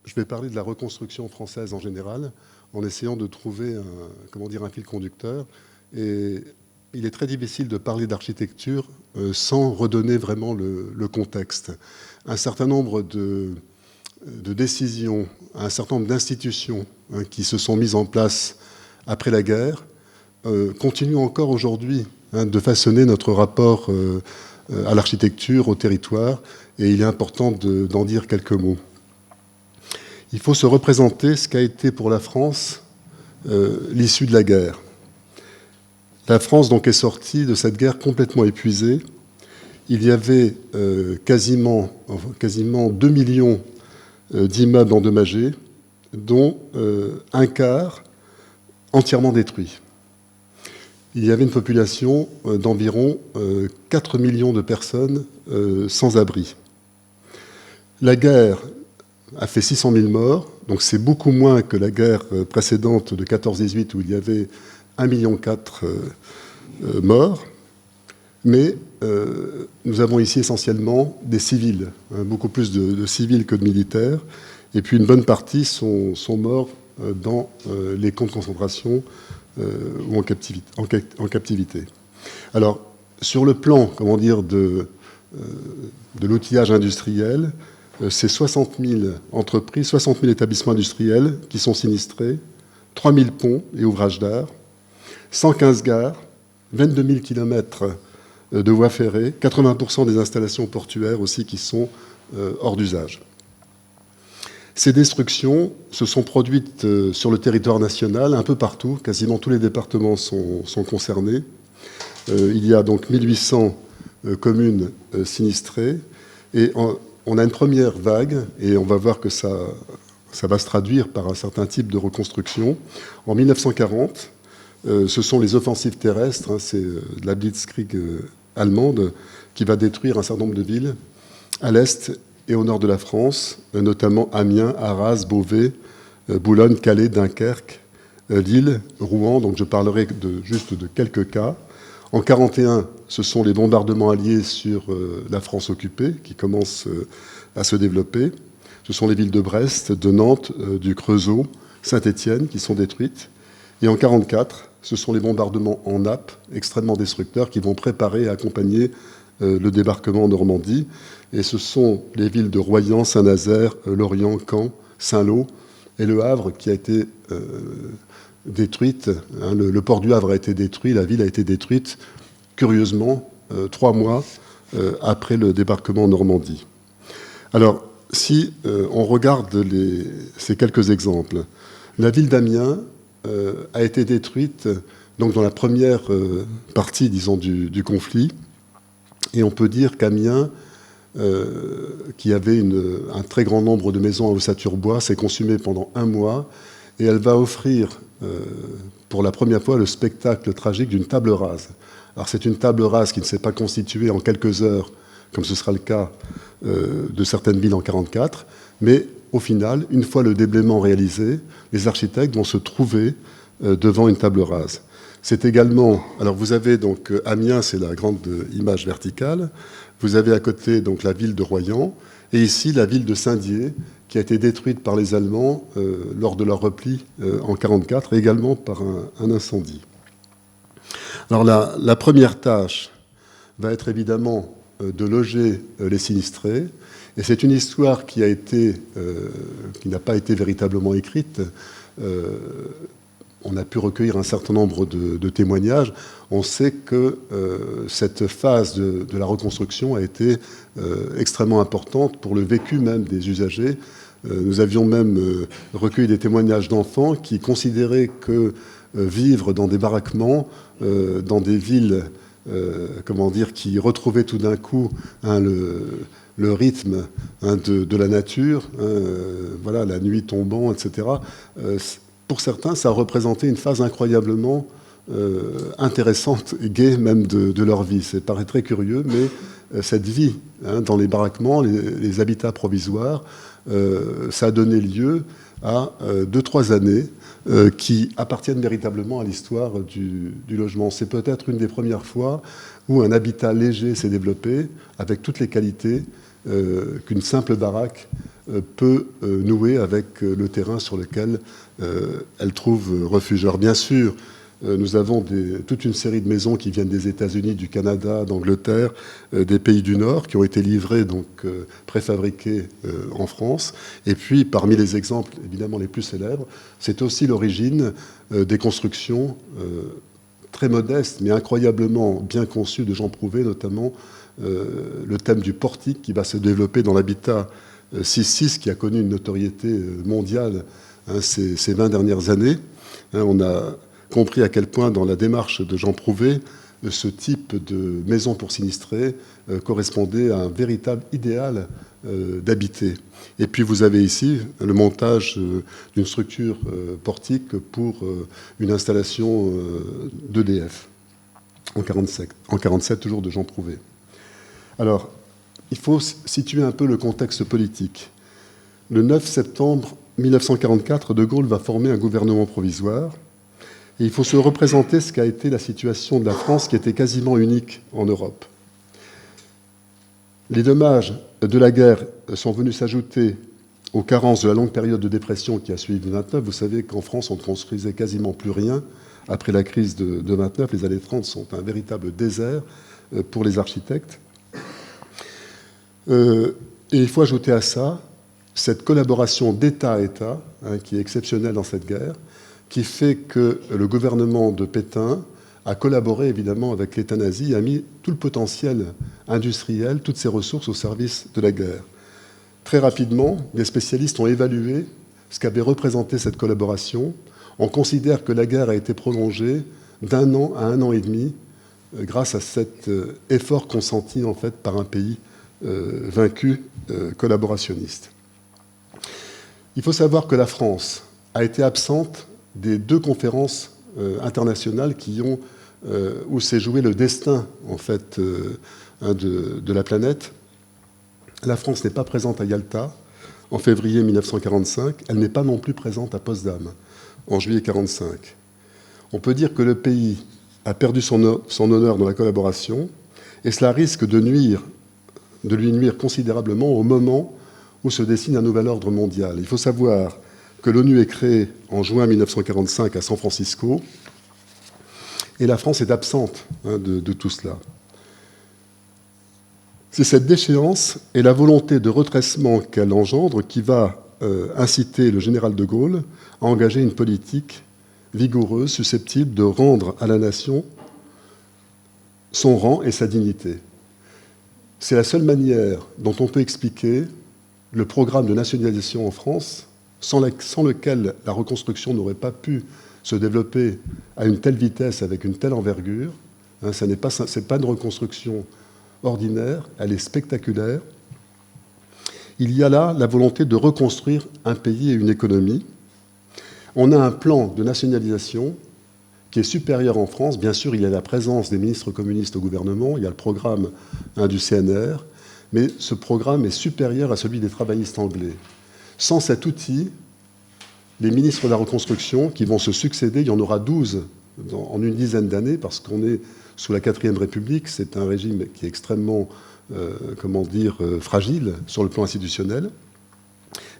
je vais parler de la reconstruction française en général, en essayant de trouver un fil conducteur. Et il est très difficile de parler d'architecture sans redonner vraiment le contexte. Un certain nombre de décisions, un certain nombre d'institutions qui se sont mises en place après la guerre continuent encore aujourd'hui de façonner notre rapport à l'architecture, au territoire, et il est important d'en dire quelques mots. Il faut se représenter ce qu'a été pour la France l'issue de la guerre. La France donc est sortie de cette guerre complètement épuisée. Il y avait quasiment 2 millions d'immeubles endommagés, dont un quart entièrement détruits. Il y avait une population d'environ 4 millions de personnes sans abri. La guerre a fait 600 000 morts, donc c'est beaucoup moins que la guerre précédente de 14-18 où il y avait 1,4 million morts. Mais nous avons ici essentiellement des civils, beaucoup plus de civils que de militaires, et puis une bonne partie sont morts dans les camps de concentration ou en captivité. Alors, sur le plan, de l'outillage industriel, c'est 60 000 entreprises, 60 000 établissements industriels qui sont sinistrés, 3 000 ponts et ouvrages d'art, 115 gares, 22 000 kilomètres de voies ferrées, 80% des installations portuaires aussi qui sont hors d'usage. Ces destructions se sont produites sur le territoire national, un peu partout, quasiment tous les départements sont concernés. Il y a donc 1800 communes sinistrées, et on a une première vague, et on va voir que ça va se traduire par un certain type de reconstruction. En 1940, ce sont les offensives terrestres, c'est la Blitzkrieg allemande, qui va détruire un certain nombre de villes à l'est et au nord de la France, notamment Amiens, Arras, Beauvais, Boulogne, Calais, Dunkerque, Lille, Rouen. Donc je parlerai juste de quelques cas. En 1941, ce sont les bombardements alliés sur la France occupée qui commencent à se développer. Ce sont les villes de Brest, de Nantes, du Creusot, Saint-Étienne qui sont détruites. Et en 1944, ce sont les bombardements en nappe, extrêmement destructeurs, qui vont préparer et accompagner le débarquement en Normandie. Et ce sont les villes de Royan, Saint-Nazaire, Lorient, Caen, Saint-Lô et Le Havre qui a été détruite. Le port du Havre a été détruit, la ville a été détruite, curieusement, 3 mois après le débarquement en Normandie. Alors, si on regarde ces quelques exemples, la ville d'Amiens a été détruite donc dans la première partie, disons, du conflit. Et on peut dire qu'Amiens, qui avait un très grand nombre de maisons à ossature-bois, s'est consumée pendant 1 mois, et elle va offrir pour la première fois le spectacle tragique d'une table rase. Alors c'est une table rase qui ne s'est pas constituée en quelques heures, comme ce sera le cas de certaines villes en 1944, mais au final, une fois le déblaiement réalisé, les architectes vont se trouver devant une table rase. C'est également... Alors vous avez donc Amiens, c'est la grande image verticale. Vous avez à côté donc la ville de Royan, et ici la ville de Saint-Dié, qui a été détruite par les Allemands lors de leur repli en 1944, et également par un incendie. Alors la première tâche va être évidemment de loger les sinistrés, et c'est une histoire qui n'a pas été véritablement écrite. On a pu recueillir un certain nombre de témoignages. On sait que cette phase de la reconstruction a été extrêmement importante pour le vécu même des usagers. Nous avions même recueilli des témoignages d'enfants qui considéraient que vivre dans des baraquements, dans des villes, qui retrouvaient tout d'un coup le rythme de la nature, la nuit tombant, etc., pour certains, ça représentait une phase incroyablement intéressante et gaie même de leur vie. Ça paraît très curieux, mais cette vie dans les baraquements, les habitats provisoires, ça a donné lieu à 2-3 années qui appartiennent véritablement à l'histoire du logement. C'est peut-être une des premières fois où un habitat léger s'est développé avec toutes les qualités qu'une simple baraque peut nouer avec le terrain sur lequel elle trouve refuge. Alors bien sûr, nous avons toute une série de maisons qui viennent des États-Unis, du Canada, d'Angleterre, des pays du Nord, qui ont été livrées, donc préfabriquées en France. Et puis, parmi les exemples, évidemment, les plus célèbres, c'est aussi l'origine des constructions très modestes, mais incroyablement bien conçues de Jean Prouvé, notamment le thème du portique qui va se développer dans l'habitat 6-6, qui a connu une notoriété mondiale ces 20 dernières années. On a compris à quel point, dans la démarche de Jean Prouvé, ce type de maison pour sinistrés correspondait à un véritable idéal d'habiter. Et puis vous avez ici le montage d'une structure portique pour une installation d'EDF en 1947, toujours de Jean Prouvé. Alors, il faut situer un peu le contexte politique. Le 9 septembre 1944, De Gaulle va former un gouvernement provisoire. Et il faut se représenter ce qu'a été la situation de la France, qui était quasiment unique en Europe. Les dommages de la guerre sont venus s'ajouter aux carences de la longue période de dépression qui a suivi 29. Vous savez qu'en France, on ne construisait quasiment plus rien après la crise de 29. Les années 30 sont un véritable désert pour les architectes. Et il faut ajouter à ça cette collaboration d'État à État, qui est exceptionnelle dans cette guerre, qui fait que le gouvernement de Pétain a collaboré évidemment avec l'État nazi et a mis tout le potentiel industriel, toutes ses ressources au service de la guerre. Très rapidement, les spécialistes ont évalué ce qu'avait représenté cette collaboration. On considère que la guerre a été prolongée d'1 an à 1 an et demi grâce à cet effort consenti en fait par un pays vaincu collaborationniste. Il faut savoir que la France a été absente des 2 conférences internationales où s'est joué le destin en fait, de la planète. La France n'est pas présente à Yalta en février 1945. Elle n'est pas non plus présente à Potsdam en juillet 1945. On peut dire que le pays a perdu son honneur dans la collaboration et cela risque de lui nuire considérablement au moment où se dessine un nouvel ordre mondial. Il faut savoir que l'ONU est créée en juin 1945 à San Francisco, et la France est absente de tout cela. C'est cette déchéance et la volonté de redressement qu'elle engendre qui va inciter le général de Gaulle à engager une politique vigoureuse, susceptible de rendre à la nation son rang et sa dignité. C'est la seule manière dont on peut expliquer le programme de nationalisation en France, sans lequel la reconstruction n'aurait pas pu se développer à une telle vitesse, avec une telle envergure. Ce n'est pas une reconstruction ordinaire, elle est spectaculaire. Il y a là la volonté de reconstruire un pays et une économie. On a un plan de nationalisation qui est supérieur en France. Bien sûr, il y a la présence des ministres communistes au gouvernement, il y a le programme du CNR, mais ce programme est supérieur à celui des travaillistes anglais. Sans cet outil, les ministres de la reconstruction qui vont se succéder, il y en aura 12 en une dizaine d'années, parce qu'on est sous la 4e République, c'est un régime qui est extrêmement, fragile sur le plan institutionnel.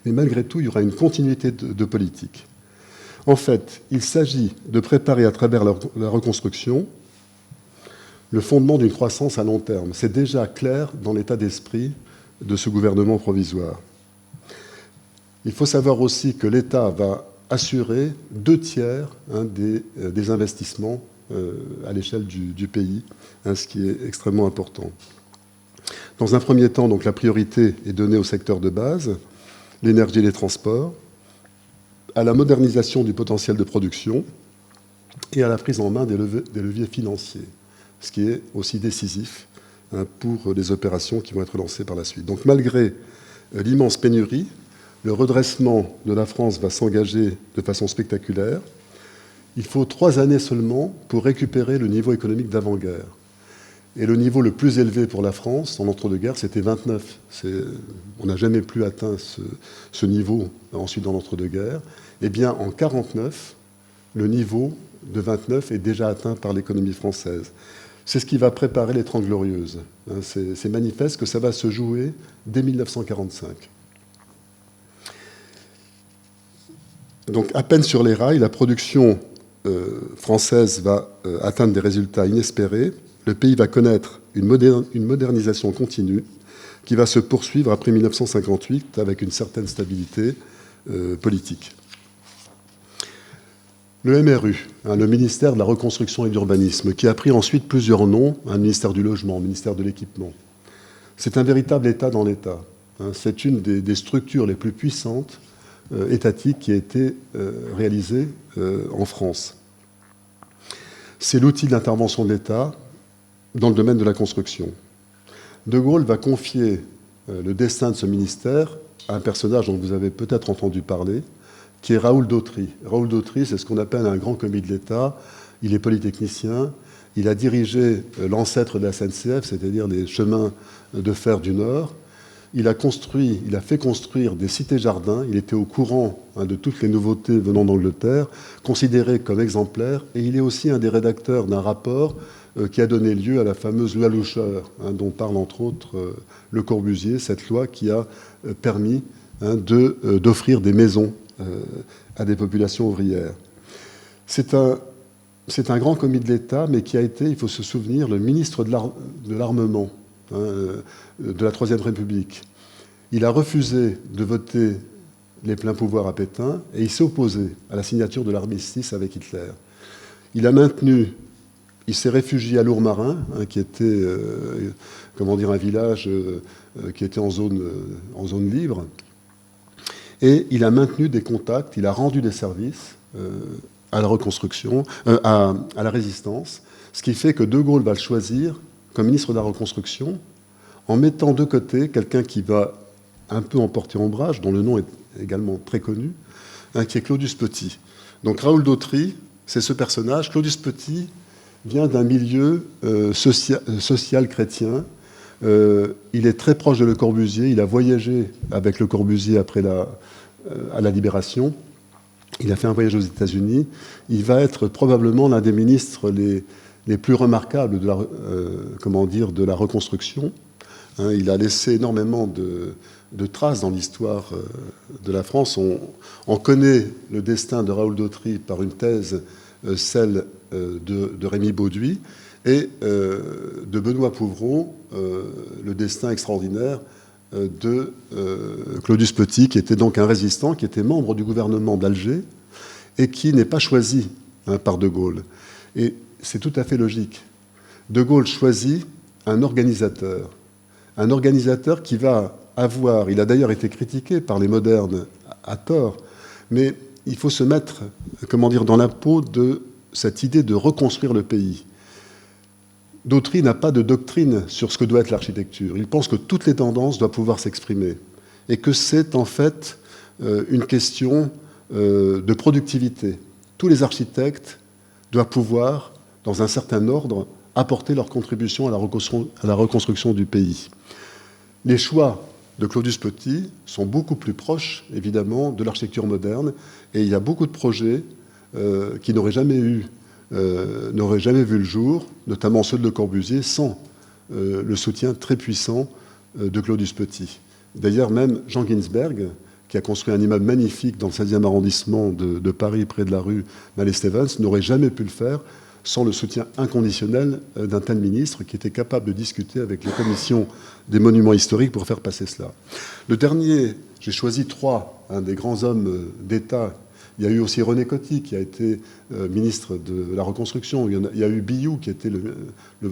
Mais malgré tout, il y aura une continuité de politique. En fait, il s'agit de préparer à travers la reconstruction le fondement d'une croissance à long terme. C'est déjà clair dans l'état d'esprit de ce gouvernement provisoire. Il faut savoir aussi que l'État va assurer 2/3 des investissements à l'échelle du pays, ce qui est extrêmement important. Dans un premier temps, donc, la priorité est donnée au secteur de base, l'énergie et les transports, à la modernisation du potentiel de production et à la prise en main des leviers financiers, ce qui est aussi décisif pour les opérations qui vont être lancées par la suite. Donc malgré l'immense pénurie, le redressement de la France va s'engager de façon spectaculaire. Il faut 3 années seulement pour récupérer le niveau économique d'avant-guerre. Et le niveau le plus élevé pour la France en entre-deux-guerres, c'était 29. On n'a jamais plus atteint ce niveau ensuite dans l'entre-deux-guerres. Eh bien, en 1949, le niveau de 29 est déjà atteint par l'économie française. C'est ce qui va préparer les 30 Glorieuses. C'est manifeste que ça va se jouer dès 1945. Donc, à peine sur les rails, la production française va atteindre des résultats inespérés. Le pays va connaître une modernisation continue qui va se poursuivre après 1958 avec une certaine stabilité politique. Le MRU, le ministère de la Reconstruction et de l'Urbanisme, qui a pris ensuite plusieurs noms, un ministère du Logement, un ministère de l'Équipement. C'est un véritable État dans l'État. C'est une des structures les plus puissantes étatiques qui a été réalisée en France. C'est l'outil d'intervention de l'État dans le domaine de la construction. De Gaulle va confier le destin de ce ministère à un personnage dont vous avez peut-être entendu parler, qui est Raoul Dautry. Raoul Dautry, c'est ce qu'on appelle un grand commis de l'État. Il est polytechnicien. Il a dirigé l'ancêtre de la SNCF, c'est-à-dire les chemins de fer du Nord. Il a fait construire des cités-jardins. Il était au courant de toutes les nouveautés venant d'Angleterre, considéré comme exemplaire. Et il est aussi un des rédacteurs d'un rapport qui a donné lieu à la fameuse loi Loucheur, dont parle entre autres Le Corbusier, cette loi qui a permis d'offrir des maisons à des populations ouvrières. C'est un grand commis de l'État, mais qui a été, il faut se souvenir, le ministre de l'Armement de la Troisième République. Il a refusé de voter les pleins pouvoirs à Pétain et il s'est opposé à la signature de l'armistice avec Hitler. Il s'est réfugié à Lourmarin, qui était un village qui était en zone libre. Et il a maintenu des contacts, il a rendu des services à la reconstruction, à la résistance, ce qui fait que De Gaulle va le choisir comme ministre de la Reconstruction, en mettant de côté quelqu'un qui va un peu emporter ombrage, dont le nom est également très connu, qui est Claudius Petit. Donc Raoul Dautry, c'est ce personnage. Claudius Petit vient d'un milieu social chrétien. Il est très proche de Le Corbusier. Il a voyagé avec Le Corbusier à la Libération. Il a fait un voyage aux États-Unis. Il va être probablement l'un des ministres les plus remarquables de la reconstruction. Il a laissé énormément de traces dans l'histoire de la France. On connaît le destin de Raoul Dautry par une thèse, celle de Rémy Bauduit, et de Benoît Pouvreau, le destin extraordinaire de Claudius Petit, qui était donc un résistant, qui était membre du gouvernement d'Alger et qui n'est pas choisi par De Gaulle. Et c'est tout à fait logique. De Gaulle choisit un organisateur qui va avoir, il a d'ailleurs été critiqué par les modernes à tort, mais il faut se mettre, dans la peau de cette idée de reconstruire le pays. Dautry n'a pas de doctrine sur ce que doit être l'architecture. Il pense que toutes les tendances doivent pouvoir s'exprimer et que c'est en fait une question de productivité. Tous les architectes doivent pouvoir, dans un certain ordre, apporter leur contribution à la reconstruction du pays. Les choix de Claudius Petit sont beaucoup plus proches, évidemment, de l'architecture moderne, et il y a beaucoup de projets qui n'auraient jamais vu le jour, notamment ceux de Le Corbusier, sans le soutien très puissant de Claudius Petit. D'ailleurs, même Jean Ginsberg, qui a construit un immeuble magnifique dans le 16e arrondissement de Paris, près de la rue Mallet-Stevens, n'aurait jamais pu le faire sans le soutien inconditionnel d'un tel ministre qui était capable de discuter avec les commissions des monuments historiques pour faire passer cela. Le dernier, j'ai choisi trois, des grands hommes d'État. Il y a eu aussi René Coty, qui a été ministre de la Reconstruction. Il y a eu Billaud, qui était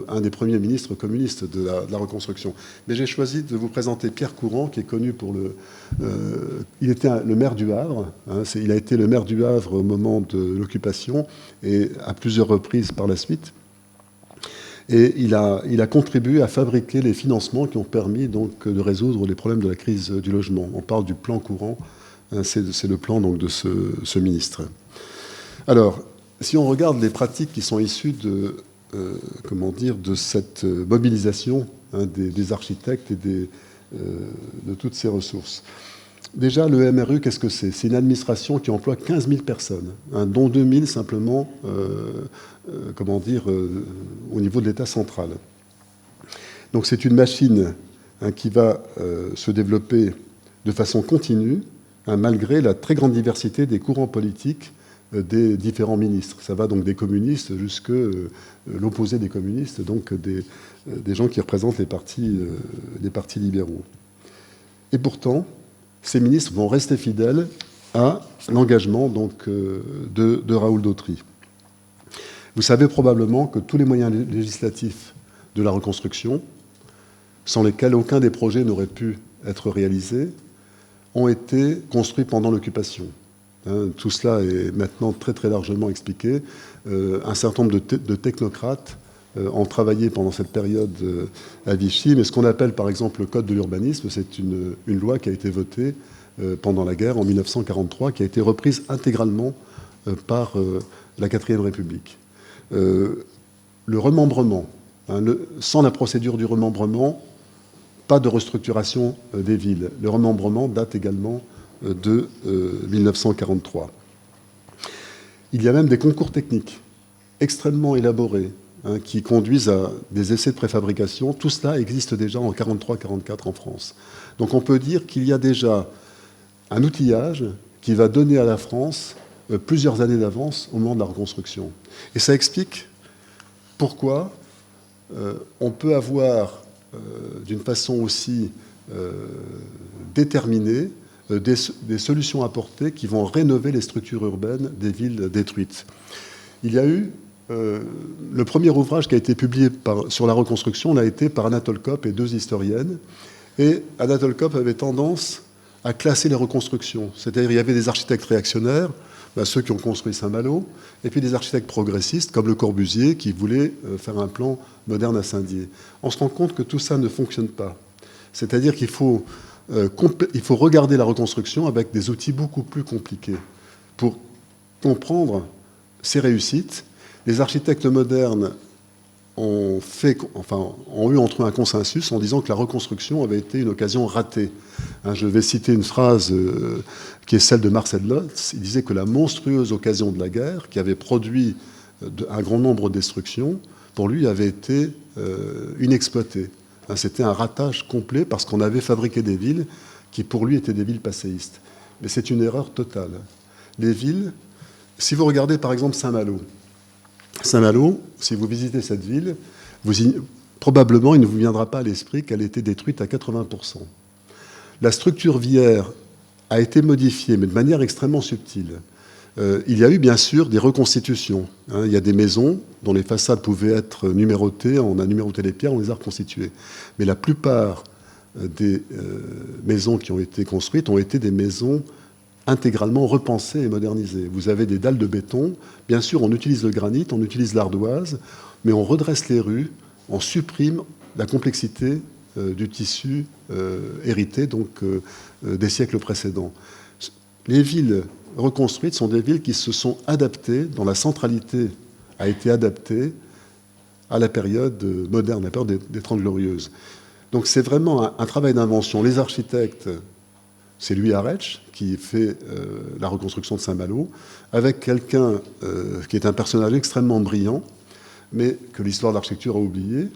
un des premiers ministres communistes de la Reconstruction. Mais j'ai choisi de vous présenter Pierre Courant, qui est connu pour il était le maire du Havre. Il a été le maire du Havre au moment de l'occupation et à plusieurs reprises par la suite. Et il a contribué à fabriquer les financements qui ont permis donc de résoudre les problèmes de la crise du logement. On parle du plan Courant. C'est le plan donc, de ce ministre. Alors, si on regarde les pratiques qui sont issues de cette mobilisation des architectes et de toutes ces ressources, Déjà, le MRU, qu'est-ce que c'est? C'est une administration qui emploie 15 000 personnes, hein, dont 2 000 simplement, au niveau de l'État central. Donc c'est une machine, hein, qui va se développer de façon continue, hein, malgré la très grande diversité des courants politiques des différents ministres. Ça va donc des communistes jusqu'à l'opposé des communistes, donc des gens qui représentent les partis libéraux. Et pourtant, ces ministres vont rester fidèles à l'engagement donc, de Raoul Dautry. Vous savez probablement que tous les moyens législatifs de la reconstruction, sans lesquels aucun des projets n'aurait pu être réalisé, ont été construits pendant l'occupation. Hein, tout cela est maintenant très très largement expliqué. Un certain nombre de technocrates ont travaillé pendant cette période à Vichy, mais ce qu'on appelle par exemple le Code de l'urbanisme, c'est une loi qui a été votée pendant la guerre en 1943, qui a été reprise intégralement par la 4e République. Le remembrement, hein, sans la procédure du remembrement, pas de restructuration des villes. Le remembrement date également de 1943. Il y a même des concours techniques extrêmement élaborés, hein, qui conduisent à des essais de préfabrication. Tout cela existe déjà en 1943-1944 en France. Donc on peut dire qu'il y a déjà un outillage qui va donner à la France plusieurs années d'avance au moment de la reconstruction. Et ça explique pourquoi on peut avoir d'une façon aussi déterminée des solutions apportées qui vont rénover les structures urbaines des villes détruites. Il y a eu le premier ouvrage qui a été publié sur la reconstruction l'a été par Anatole Kopp et 2 historiennes. Et Anatole Kopp avait tendance à classer les reconstructions. C'est-à-dire il y avait des architectes réactionnaires, ceux qui ont construit Saint-Malo, et puis des architectes progressistes comme Le Corbusier qui voulait faire un plan moderne à Saint-Dié. On se rend compte que tout ça ne fonctionne pas. C'est-à-dire qu'il faut regarder la reconstruction avec des outils beaucoup plus compliqués pour comprendre ses réussites. Les architectes modernes ont eu entre eux un consensus en disant que la reconstruction avait été une occasion ratée. Hein, je vais citer une phrase qui est celle de Marcel Lotz. Il disait que la monstrueuse occasion de la guerre, qui avait produit un grand nombre de destructions, pour lui avait été inexploitée. Hein, c'était un ratage complet parce qu'on avait fabriqué des villes qui pour lui étaient des villes passéistes. Mais c'est une erreur totale. Les villes, si vous regardez par exemple Saint-Malo, si vous visitez cette ville, probablement il ne vous viendra pas à l'esprit qu'elle était détruite à 80%. La structure viaire a été modifiée, mais de manière extrêmement subtile. Il y a eu bien sûr des reconstitutions. Hein, il y a des maisons dont les façades pouvaient être numérotées, on a numéroté les pierres, on les a reconstituées. Mais la plupart des maisons qui ont été construites ont été des maisons intégralement repensées et modernisées. Vous avez des dalles de béton, bien sûr on utilise le granit, on utilise l'ardoise, mais on redresse les rues, on supprime la complexité du tissu hérité donc, des siècles précédents. Les villes reconstruites sont des villes qui se sont adaptées, dont la centralité a été adaptée à la période moderne, la période des Trente Glorieuses. Donc c'est vraiment un travail d'invention. Les architectes, c'est Louis Arech qui fait la reconstruction de Saint-Malo, avec quelqu'un qui est un personnage extrêmement brillant, mais que l'histoire de l'architecture a oublié,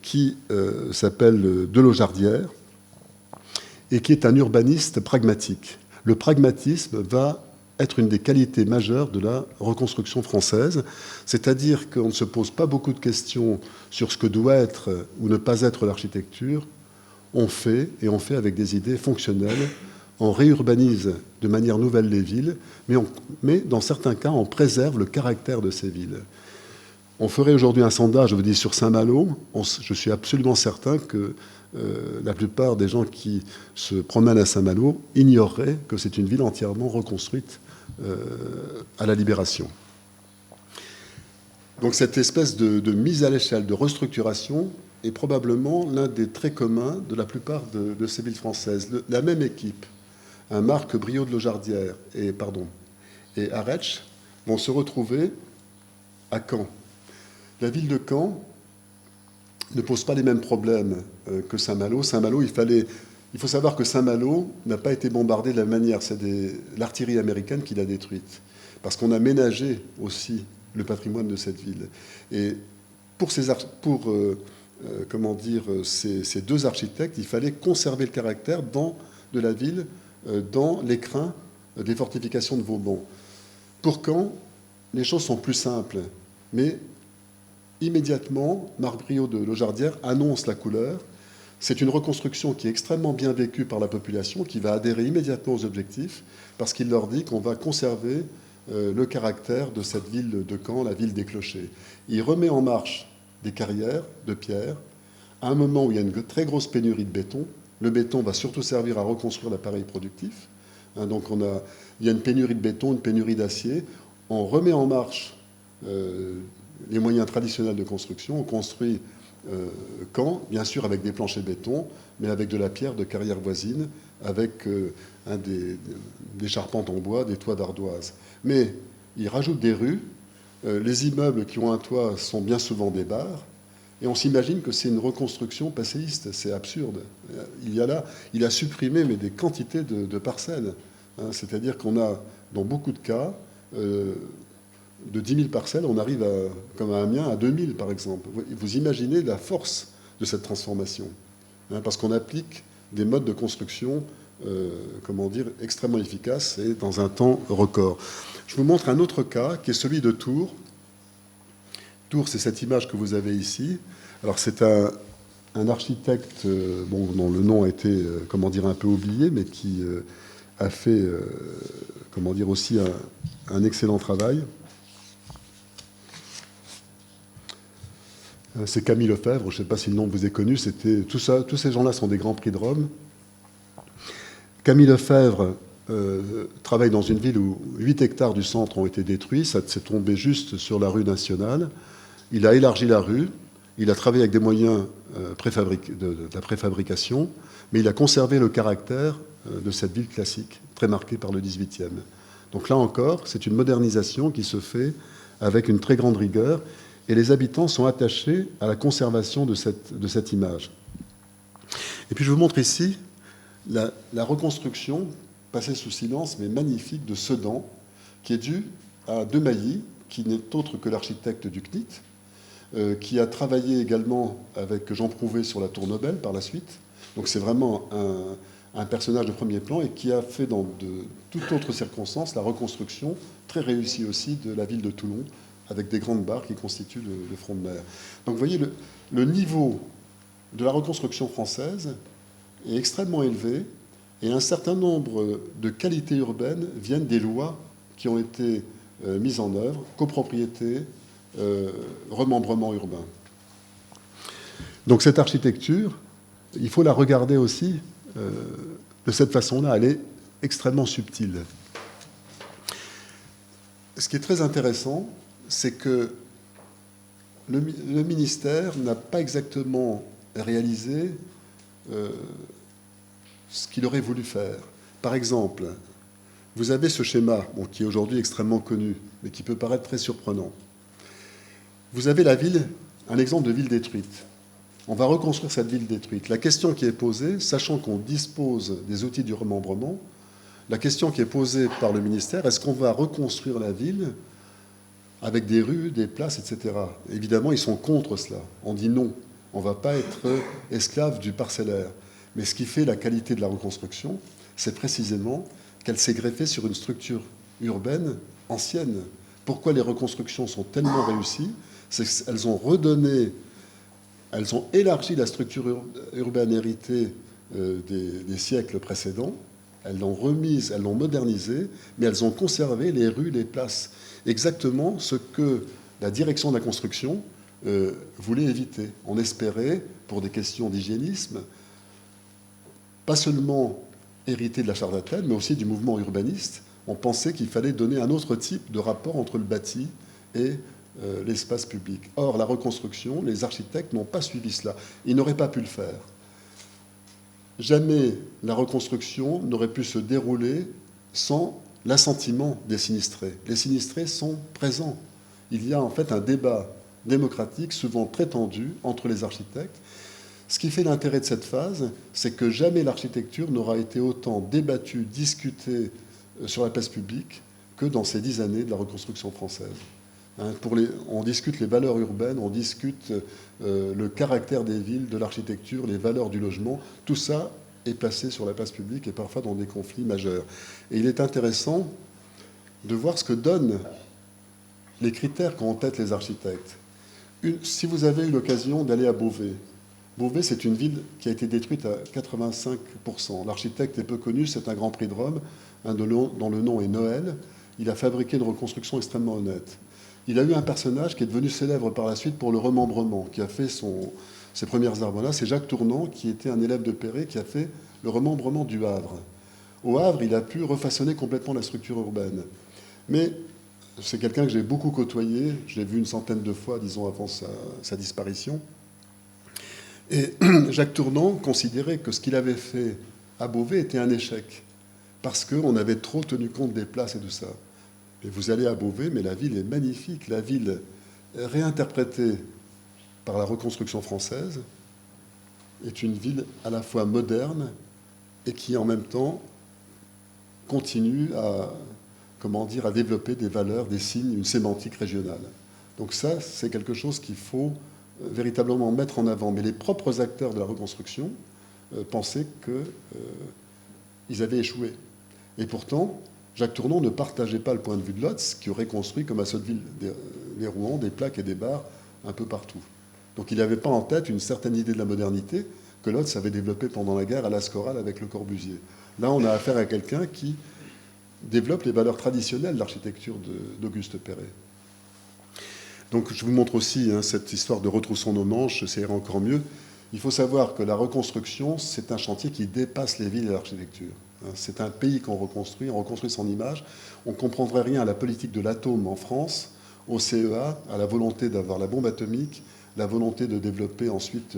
qui s'appelle Delojardière, et qui est un urbaniste pragmatique. Le pragmatisme va être une des qualités majeures de la reconstruction française, c'est-à-dire qu'on ne se pose pas beaucoup de questions sur ce que doit être ou ne pas être l'architecture. On fait, et on fait avec des idées fonctionnelles. On réurbanise de manière nouvelle les villes, mais dans certains cas, on préserve le caractère de ces villes. On ferait aujourd'hui un sondage, je vous dis, sur Saint-Malo. Je suis absolument certain que la plupart des gens qui se promènent à Saint-Malo ignoreraient que c'est une ville entièrement reconstruite à la Libération. Donc cette espèce de mise à l'échelle, de restructuration, est probablement l'un des traits communs de la plupart de ces villes françaises. La même équipe, Marc Briot de Lojardière et Arech, vont se retrouver à Caen. La ville de Caen ne pose pas les mêmes problèmes que Saint-Malo. Saint-Malo, il fallait Il faut savoir que Saint-Malo n'a pas été bombardé de la même manière. C'est l'artillerie américaine qui l'a détruite. Parce qu'on a ménagé aussi le patrimoine de cette ville. Et pour ces deux architectes, il fallait conserver le caractère de la ville dans l'écrin des fortifications de Vauban. Pour Caen, les choses sont plus simples. Mais immédiatement, Marc Briot de Laujardière annonce la couleur. C'est une reconstruction qui est extrêmement bien vécue par la population, qui va adhérer immédiatement aux objectifs, parce qu'il leur dit qu'on va conserver le caractère de cette ville de Caen, la ville des clochers. Il remet en marche des carrières de pierre, à un moment où il y a une très grosse pénurie de béton. Le béton va surtout servir à reconstruire l'appareil productif. Donc il y a une pénurie de béton, une pénurie d'acier. On remet en marche les moyens traditionnels de construction. On construit Caen, bien sûr avec des planchers béton, mais avec de la pierre de carrière voisine, avec des charpentes en bois, des toits d'ardoise. Mais il rajoute des rues. Les immeubles qui ont un toit sont bien souvent des bars. Et on s'imagine que c'est une reconstruction passéiste. C'est absurde. Il a supprimé mais des quantités de parcelles. C'est-à-dire qu'on a, dans beaucoup de cas, de 10 000 parcelles, on arrive, comme à Amiens, à 2 000 par exemple. Vous imaginez la force de cette transformation. Parce qu'on applique des modes de construction, extrêmement efficaces et dans un temps record. Je vous montre un autre cas, qui est celui de Tours. Tours, c'est cette image que vous avez ici. Alors, c'est un architecte dont le nom a été, un peu oublié, mais qui a fait, aussi un excellent travail. C'est Camille Lefebvre, je ne sais pas si le nom vous est connu. Tous ces gens-là sont des grands prix de Rome. Camille Lefebvre travaille dans une ville où 8 hectares du centre ont été détruits. Ça s'est tombé juste sur la rue nationale. Il a élargi la rue. Il a travaillé avec des moyens de la préfabrication, mais il a conservé le caractère de cette ville classique, très marquée par le XVIIIe. Donc là encore, c'est une modernisation qui se fait avec une très grande rigueur, et les habitants sont attachés à la conservation de cette image. Et puis je vous montre ici la reconstruction, passée sous silence, mais magnifique, de Sedan, qui est due à De Mailly, qui n'est autre que l'architecte du CNIT, qui a travaillé également avec Jean Prouvé sur la Tour Nobel par la suite. Donc c'est vraiment un personnage de premier plan et qui a fait dans de toute autre circonstance la reconstruction, très réussie aussi, de la ville de Toulon, avec des grandes barres qui constituent le front de mer. Donc vous voyez, le niveau de la reconstruction française est extrêmement élevé, et un certain nombre de qualités urbaines viennent des lois qui ont été mises en œuvre, copropriété, remembrement urbain. Donc cette architecture, il faut la regarder aussi de cette façon-là. Elle est extrêmement subtile. Ce qui est très intéressant, c'est que le ministère n'a pas exactement réalisé ce qu'il aurait voulu faire. Par exemple, vous avez ce schéma, qui est aujourd'hui extrêmement connu, mais qui peut paraître très surprenant. Vous avez la ville, un exemple de ville détruite. On va reconstruire cette ville détruite. La question qui est posée, sachant qu'on dispose des outils du remembrement, la question qui est posée par le ministère, est-ce qu'on va reconstruire la ville avec des rues, des places, etc. Évidemment, ils sont contre cela. On dit non, on ne va pas être esclave du parcellaire. Mais ce qui fait la qualité de la reconstruction, c'est précisément qu'elle s'est greffée sur une structure urbaine ancienne. Pourquoi les reconstructions sont tellement réussies? C'est qu'elles ont elles ont élargi la structure urbaine héritée des siècles précédents, elles l'ont remise, elles l'ont modernisée, mais elles ont conservé les rues, les places. Exactement ce que la direction de la construction voulait éviter. On espérait, pour des questions d'hygiénisme, pas seulement hériter de la Charte d'Athènes, mais aussi du mouvement urbaniste. On pensait qu'il fallait donner un autre type de rapport entre le bâti et l'espace public. Or, la reconstruction, les architectes n'ont pas suivi cela. Ils n'auraient pas pu le faire. Jamais la reconstruction n'aurait pu se dérouler sans l'assentiment des sinistrés. Les sinistrés sont présents. Il y a en fait un débat démocratique, souvent très tendu, entre les architectes. Ce qui fait l'intérêt de cette phase, c'est que jamais l'architecture n'aura été autant débattue, discutée sur la place publique que dans ces 10 années de la reconstruction française. On discute les valeurs urbaines, on discute le caractère des villes, de l'architecture, les valeurs du logement. Tout ça est placé sur la place publique et parfois dans des conflits majeurs. Et il est intéressant de voir ce que donnent les critères qu'ont en tête les architectes. Si vous avez eu l'occasion d'aller à Beauvais, Beauvais, c'est une ville qui a été détruite à 85%. L'architecte est peu connu, c'est un grand prix de Rome, dont le nom est Noël. Il a fabriqué une reconstruction extrêmement honnête. Il a eu un personnage qui est devenu célèbre par la suite pour le remembrement, qui a fait ses premières arbres là. C'est Jacques Tournant, qui était un élève de Perret, qui a fait le remembrement du Havre. Au Havre, il a pu refaçonner complètement la structure urbaine. Mais c'est quelqu'un que j'ai beaucoup côtoyé, je l'ai vu une centaine de fois, disons, avant sa disparition. Et Jacques Tournant considérait que ce qu'il avait fait à Beauvais était un échec, parce qu'on avait trop tenu compte des places et de ça. Et vous allez à Beauvais, mais la ville est magnifique. La ville réinterprétée par la reconstruction française est une ville à la fois moderne et qui, en même temps, continue à développer des valeurs, des signes, une sémantique régionale. Donc ça, c'est quelque chose qu'il faut véritablement mettre en avant. Mais les propres acteurs de la reconstruction pensaient qu'ils avaient échoué. Et pourtant, Jacques Tournant ne partageait pas le point de vue de Lotz, qui aurait construit, comme à Sotteville les Rouen, des plaques et des barres un peu partout. Donc il n'avait pas en tête une certaine idée de la modernité que Lotz avait développée pendant la guerre à l'Ascoral avec Le Corbusier. Là, on a affaire à quelqu'un qui développe les valeurs traditionnelles de l'architecture d'Auguste Perret. Donc je vous montre aussi cette histoire de retroussons nos manches, ça ira encore mieux. Il faut savoir que la reconstruction, c'est un chantier qui dépasse les villes et l'architecture. C'est un pays qu'on reconstruit, on reconstruit son image. On ne comprendrait rien à la politique de l'atome en France, au CEA, à la volonté d'avoir la bombe atomique, la volonté de développer ensuite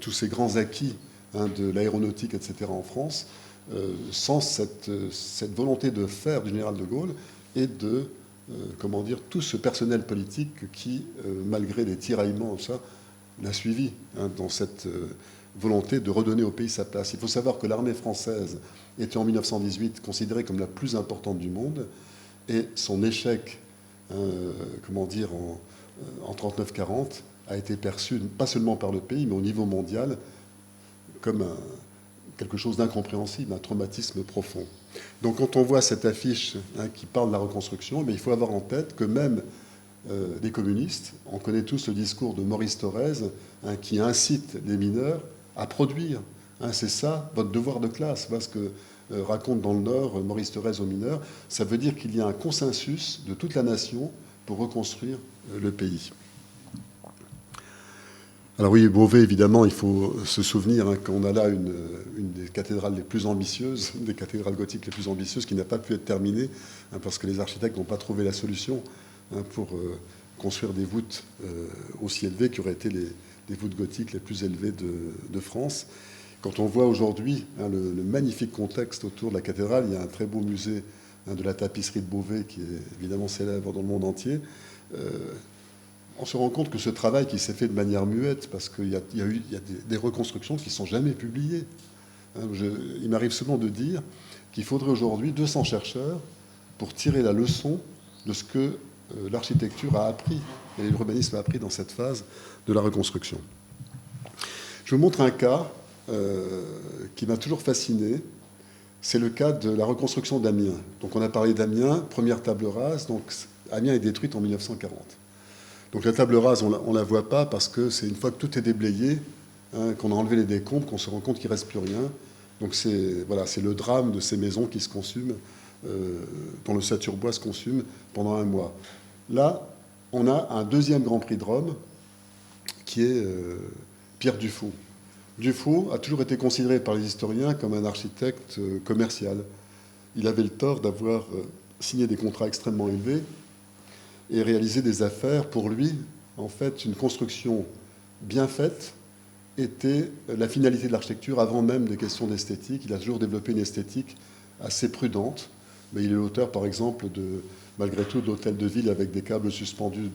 tous ces grands acquis de l'aéronautique, etc. en France, sans cette volonté de faire du général de Gaulle et de tout ce personnel politique qui, malgré les tiraillements, ça, l'a suivi dans cette volonté de redonner au pays sa place. Il faut savoir que l'armée française était en 1918 considérée comme la plus importante du monde et son échec, en 39-40, a été perçu pas seulement par le pays, mais au niveau mondial comme quelque chose d'incompréhensible, un traumatisme profond. Donc quand on voit cette affiche qui parle de la reconstruction, il faut avoir en tête que même les communistes, on connaît tous le discours de Maurice Thorez, qui incite les mineurs à produire. C'est ça, votre devoir de classe. Voilà ce que raconte dans le Nord Maurice Thorez aux mineurs. Ça veut dire qu'il y a un consensus de toute la nation pour reconstruire le pays. Alors oui, Beauvais, évidemment, il faut se souvenir qu'on a là une des cathédrales les plus ambitieuses, des cathédrales gothiques les plus ambitieuses, qui n'a pas pu être terminée, parce que les architectes n'ont pas trouvé la solution pour construire des voûtes aussi élevées, qui auraient été les voûtes gothiques les plus élevées de France. Quand on voit aujourd'hui le magnifique contexte autour de la cathédrale, il y a un très beau musée de la tapisserie de Beauvais, qui est évidemment célèbre dans le monde entier. On se rend compte que ce travail qui s'est fait de manière muette, parce qu'il y a des reconstructions qui ne sont jamais publiées. Il m'arrive souvent de dire qu'il faudrait aujourd'hui 200 chercheurs pour tirer la leçon de ce que l'architecture a appris et l'urbanisme a appris dans cette phase de la reconstruction. Je vous montre un cas qui m'a toujours fasciné. C'est le cas de la reconstruction d'Amiens. Donc on a parlé d'Amiens, première table rase. Donc Amiens est détruite en 1940. Donc la table rase, on ne la voit pas parce que c'est une fois que tout est déblayé, qu'on a enlevé les décombres, qu'on se rend compte qu'il ne reste plus rien. Donc c'est le drame de ces maisons qui se consument, dont le saturbois se consume pendant un mois. Là, on a un deuxième Grand Prix de Rome, qui est Pierre Dufault. Dufault a toujours été considéré par les historiens comme un architecte commercial. Il avait le tort d'avoir signé des contrats extrêmement élevés et réalisé des affaires. Pour lui, en fait, une construction bien faite était la finalité de l'architecture avant même des questions d'esthétique. Il a toujours développé une esthétique assez prudente. Mais il est l'auteur, par exemple, malgré tout, de l'hôtel de ville avec des câbles suspendus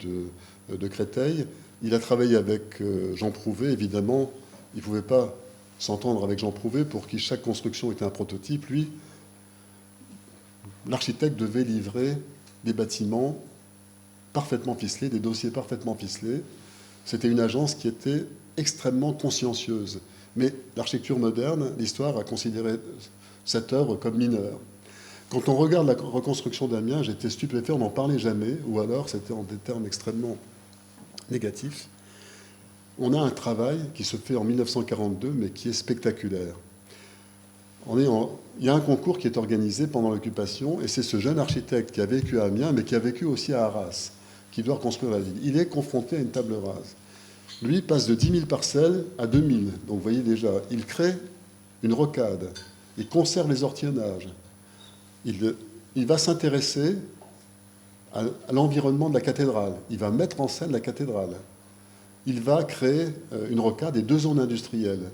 de Créteil. Il a travaillé avec Jean Prouvé, évidemment. Il ne pouvait pas s'entendre avec Jean Prouvé, pour qui chaque construction était un prototype. Lui, l'architecte devait livrer des bâtiments parfaitement ficelés, des dossiers parfaitement ficelés. C'était une agence qui était extrêmement consciencieuse. Mais l'architecture moderne, l'histoire a considéré cette œuvre comme mineure. Quand on regarde la reconstruction d'Amiens, j'étais stupéfait, on n'en parlait jamais, ou alors c'était en des termes extrêmement négatifs. On a un travail qui se fait en 1942, mais qui est spectaculaire. Il y a un concours qui est organisé pendant l'occupation, et c'est ce jeune architecte qui a vécu à Amiens, mais qui a vécu aussi à Arras, qui doit reconstruire la ville. Il est confronté à une table rase. Lui passe de 10 000 parcelles à 2 000. Donc vous voyez déjà, il crée une rocade. Il conserve les ortillonnages. Il va s'intéresser à l'environnement de la cathédrale. Il va mettre en scène la cathédrale. Il va créer une rocade et 2 zones industrielles.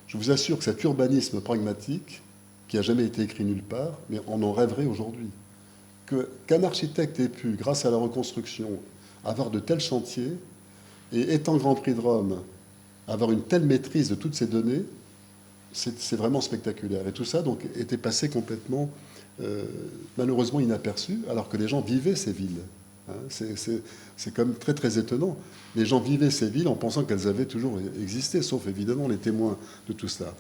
Je vous assure que cet urbanisme pragmatique, qui n'a jamais été écrit nulle part, mais on en rêverait aujourd'hui, qu'un architecte ait pu, grâce à la reconstruction, avoir de tels chantiers, et étant Grand Prix de Rome, avoir une telle maîtrise de toutes ces données, c'est vraiment spectaculaire. Et tout ça donc, était passé complètement, malheureusement, inaperçu, alors que les gens vivaient ces villes. Hein, c'est quand même très, très étonnant. Les gens vivaient ces villes en pensant qu'elles avaient toujours existé, sauf évidemment les témoins de tout cela.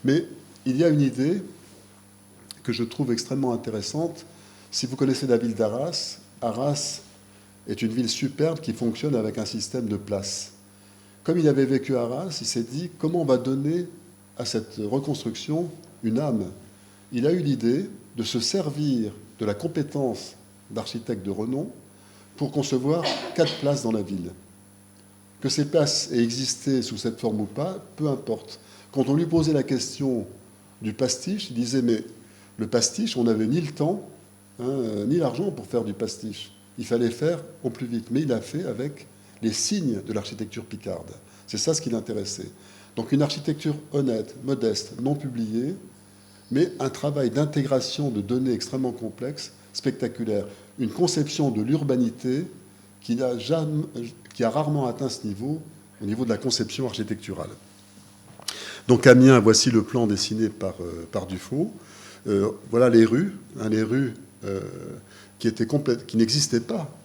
Mais il y a une idée que je trouve extrêmement intéressante. Si vous connaissez la ville d'Arras, Arras est une ville superbe qui fonctionne avec un système de places. Comme il avait vécu à Arras, il s'est dit comment on va donner à cette reconstruction une âme. Il a eu l'idée de se servir de la compétence d'architecte de renom pour concevoir 4 places dans la ville. Que ces places aient existé sous cette forme ou pas, peu importe. Quand on lui posait la question du pastiche, il disait mais le pastiche, on n'avait ni le temps, ni l'argent pour faire du pastiche. Il fallait faire au plus vite. Mais il a fait avec les signes de l'architecture picarde. C'est ça ce qui l'intéressait. Donc une architecture honnête, modeste, non publiée, mais un travail d'intégration de données extrêmement complexes, spectaculaire. Une conception de l'urbanité qui a rarement atteint ce niveau, au niveau de la conception architecturale. Donc Amiens, voici le plan dessiné par Dufaux. Voilà les rues, qui n'existaient pas.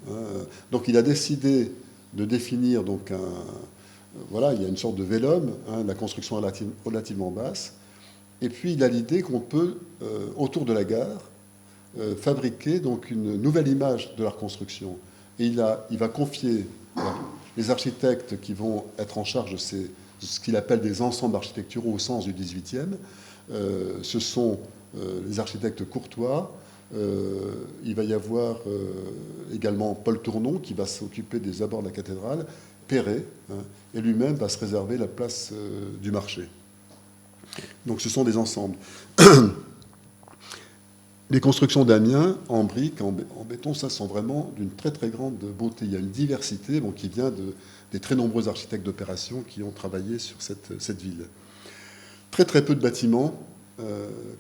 Donc il a décidé de définir donc voilà, il y a une sorte de vélum, la construction relativement basse. Et puis il a l'idée qu'on peut, autour de la gare, fabriquer donc une nouvelle image de la reconstruction. Et il va confier les architectes qui vont être en charge de ce qu'il appelle des ensembles architecturaux au sens du XVIIIe. Ce sont les architectes Courtois. Il va y avoir également Paul Tournon qui va s'occuper des abords de la cathédrale, Perret, et lui-même va se réserver la place du marché. Donc ce sont des ensembles. Les constructions d'Amiens en briques, en béton, ça sont vraiment d'une très très grande beauté. Il y a une diversité qui vient des très nombreux architectes d'opération qui ont travaillé sur cette ville. Très très peu de bâtiments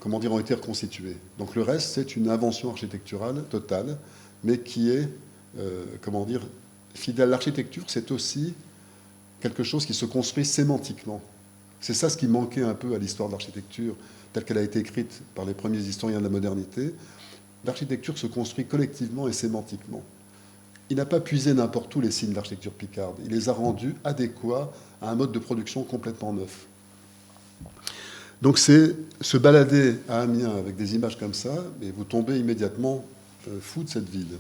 ont été reconstitués. Donc le reste, c'est une invention architecturale totale, mais qui est, fidèle. L'architecture, c'est aussi quelque chose qui se construit sémantiquement. C'est ça ce qui manquait un peu à l'histoire de l'architecture, telle qu'elle a été écrite par les premiers historiens de la modernité. L'architecture se construit collectivement et sémantiquement. Il n'a pas puisé n'importe où les signes d'architecture picarde. Il les a rendus adéquats à un mode de production complètement neuf. Donc c'est se balader à Amiens avec des images comme ça, et vous tombez immédiatement fou de cette ville.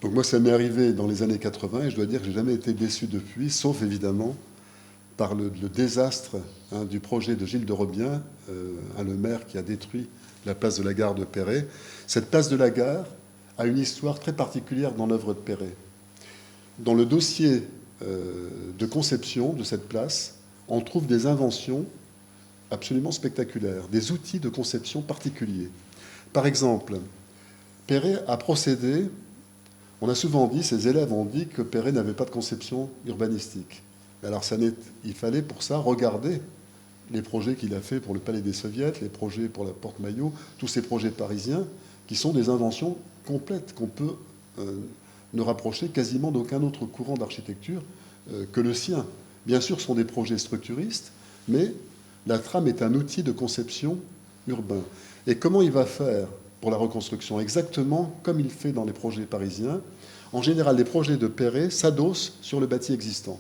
Donc moi, ça m'est arrivé dans les années 80, et je dois dire que je n'ai jamais été déçu depuis, sauf évidemment par le désastre du projet de Gilles de Robien, le maire qui a détruit la place de la gare de Perret. Cette place de la gare a une histoire très particulière dans l'œuvre de Perret. Dans le dossier de conception de cette place, on trouve des inventions absolument spectaculaires, des outils de conception particuliers. Par exemple, Perret a procédé, on a souvent dit, ses élèves ont dit que Perret n'avait pas de conception urbanistique. Alors il fallait pour ça regarder les projets qu'il a fait pour le Palais des Soviets, les projets pour la Porte Maillot, tous ces projets parisiens qui sont des inventions complètes qu'on peut ne rapprocher quasiment d'aucun autre courant d'architecture que le sien. Bien sûr, ce sont des projets structuristes, mais la trame est un outil de conception urbain. Et comment il va faire pour la reconstruction? Exactement comme il fait dans les projets parisiens. En général, les projets de Perret s'adossent sur le bâti existant.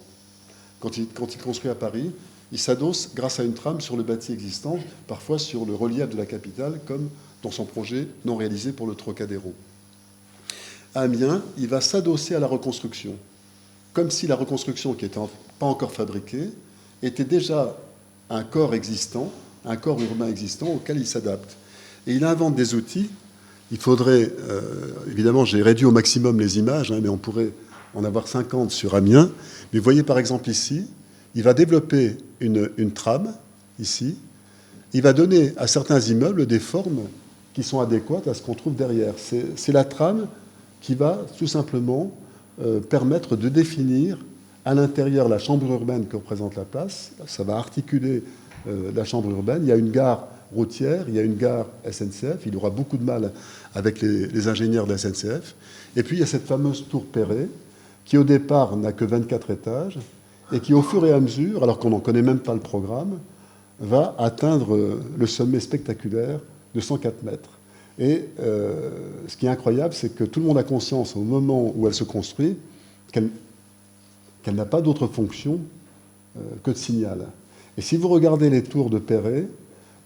Quand il construit à Paris, il s'adosse grâce à une trame sur le bâti existant, parfois sur le relief de la capitale, comme dans son projet non réalisé pour le Trocadéro. À Amiens, il va s'adosser à la reconstruction, comme si la reconstruction, qui n'était pas encore fabriquée, était déjà un corps existant, un corps urbain existant auquel il s'adapte. Et il invente des outils. Il faudrait, évidemment, j'ai réduit au maximum les images, mais on pourrait en avoir 50 sur Amiens. Mais vous voyez par exemple ici, il va développer une trame, ici. Il va donner à certains immeubles des formes qui sont adéquates à ce qu'on trouve derrière. C'est la trame qui va tout simplement permettre de définir à l'intérieur la chambre urbaine que représente la place. Ça va articuler la chambre urbaine. Il y a une gare routière, il y a une gare SNCF. Il aura beaucoup de mal avec les ingénieurs de la SNCF. Et puis il y a cette fameuse tour Perret qui au départ n'a que 24 étages et qui au fur et à mesure, alors qu'on n'en connaît même pas le programme, va atteindre le sommet spectaculaire de 104 mètres. Et ce qui est incroyable, c'est que tout le monde a conscience au moment où elle se construit qu'elle n'a pas d'autre fonction que de signal. Et si vous regardez les tours de Perret,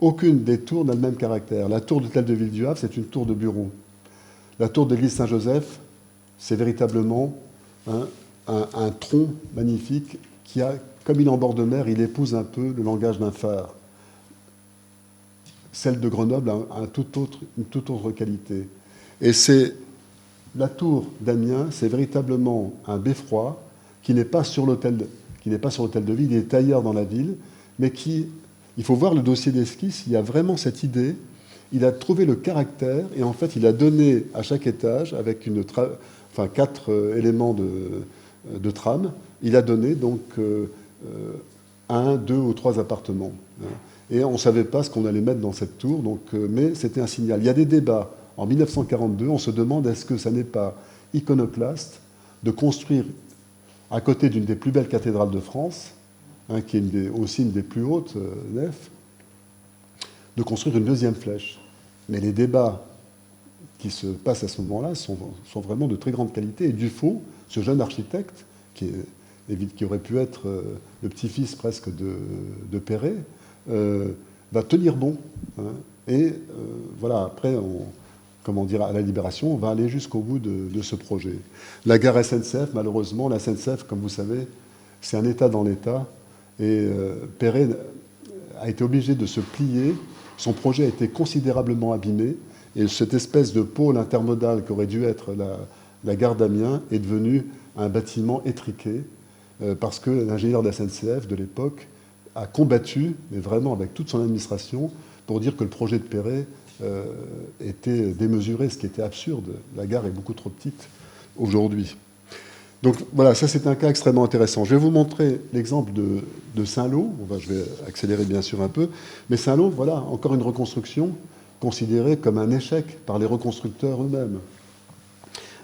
aucune des tours n'a le même caractère. La tour de l'hôtel de Ville du Havre, c'est une tour de bureau. La tour de l'église Saint-Joseph, c'est véritablement un tronc magnifique qui a, comme il est en bord de mer, il épouse un peu le langage d'un phare. Celle de Grenoble a une toute autre qualité. Et c'est la tour d'Amiens, c'est véritablement un beffroi qui n'est pas sur l'hôtel de ville, il est ailleurs dans la ville, mais qui, il faut voir le dossier d'esquisse, il y a vraiment cette idée, il a trouvé le caractère, et en fait il a donné à chaque étage, avec 4 éléments de trame, il a donné donc 1, 2 ou 3 appartements. Et on ne savait pas ce qu'on allait mettre dans cette tour, mais c'était un signal. Il y a des débats. En 1942, on se demande est-ce que ça n'est pas iconoclaste de construire à côté d'une des plus belles cathédrales de France, qui est aussi une des plus hautes nefs, de construire une deuxième flèche. Mais les débats qui se passent à ce moment-là sont vraiment de très grande qualité. Et Dufaux, ce jeune architecte, qui aurait pu être le petit-fils presque de Perret, va tenir bon. Et voilà, après, à la Libération, on va aller jusqu'au bout de ce projet. La gare SNCF, malheureusement, la SNCF, comme vous savez, c'est un État dans l'État. Et Perret a été obligé de se plier. Son projet a été considérablement abîmé. Et cette espèce de pôle intermodal qu'aurait dû être la gare d'Amiens est devenu un bâtiment étriqué parce que l'ingénieur de la SNCF de l'époque a combattu, mais vraiment avec toute son administration, pour dire que le projet de Perret était démesuré, ce qui était absurde. La gare est beaucoup trop petite aujourd'hui. Donc voilà, ça c'est un cas extrêmement intéressant. Je vais vous montrer l'exemple de Saint-Lô. Je vais accélérer bien sûr un peu. Mais Saint-Lô, voilà, encore une reconstruction considérée comme un échec par les reconstructeurs eux-mêmes.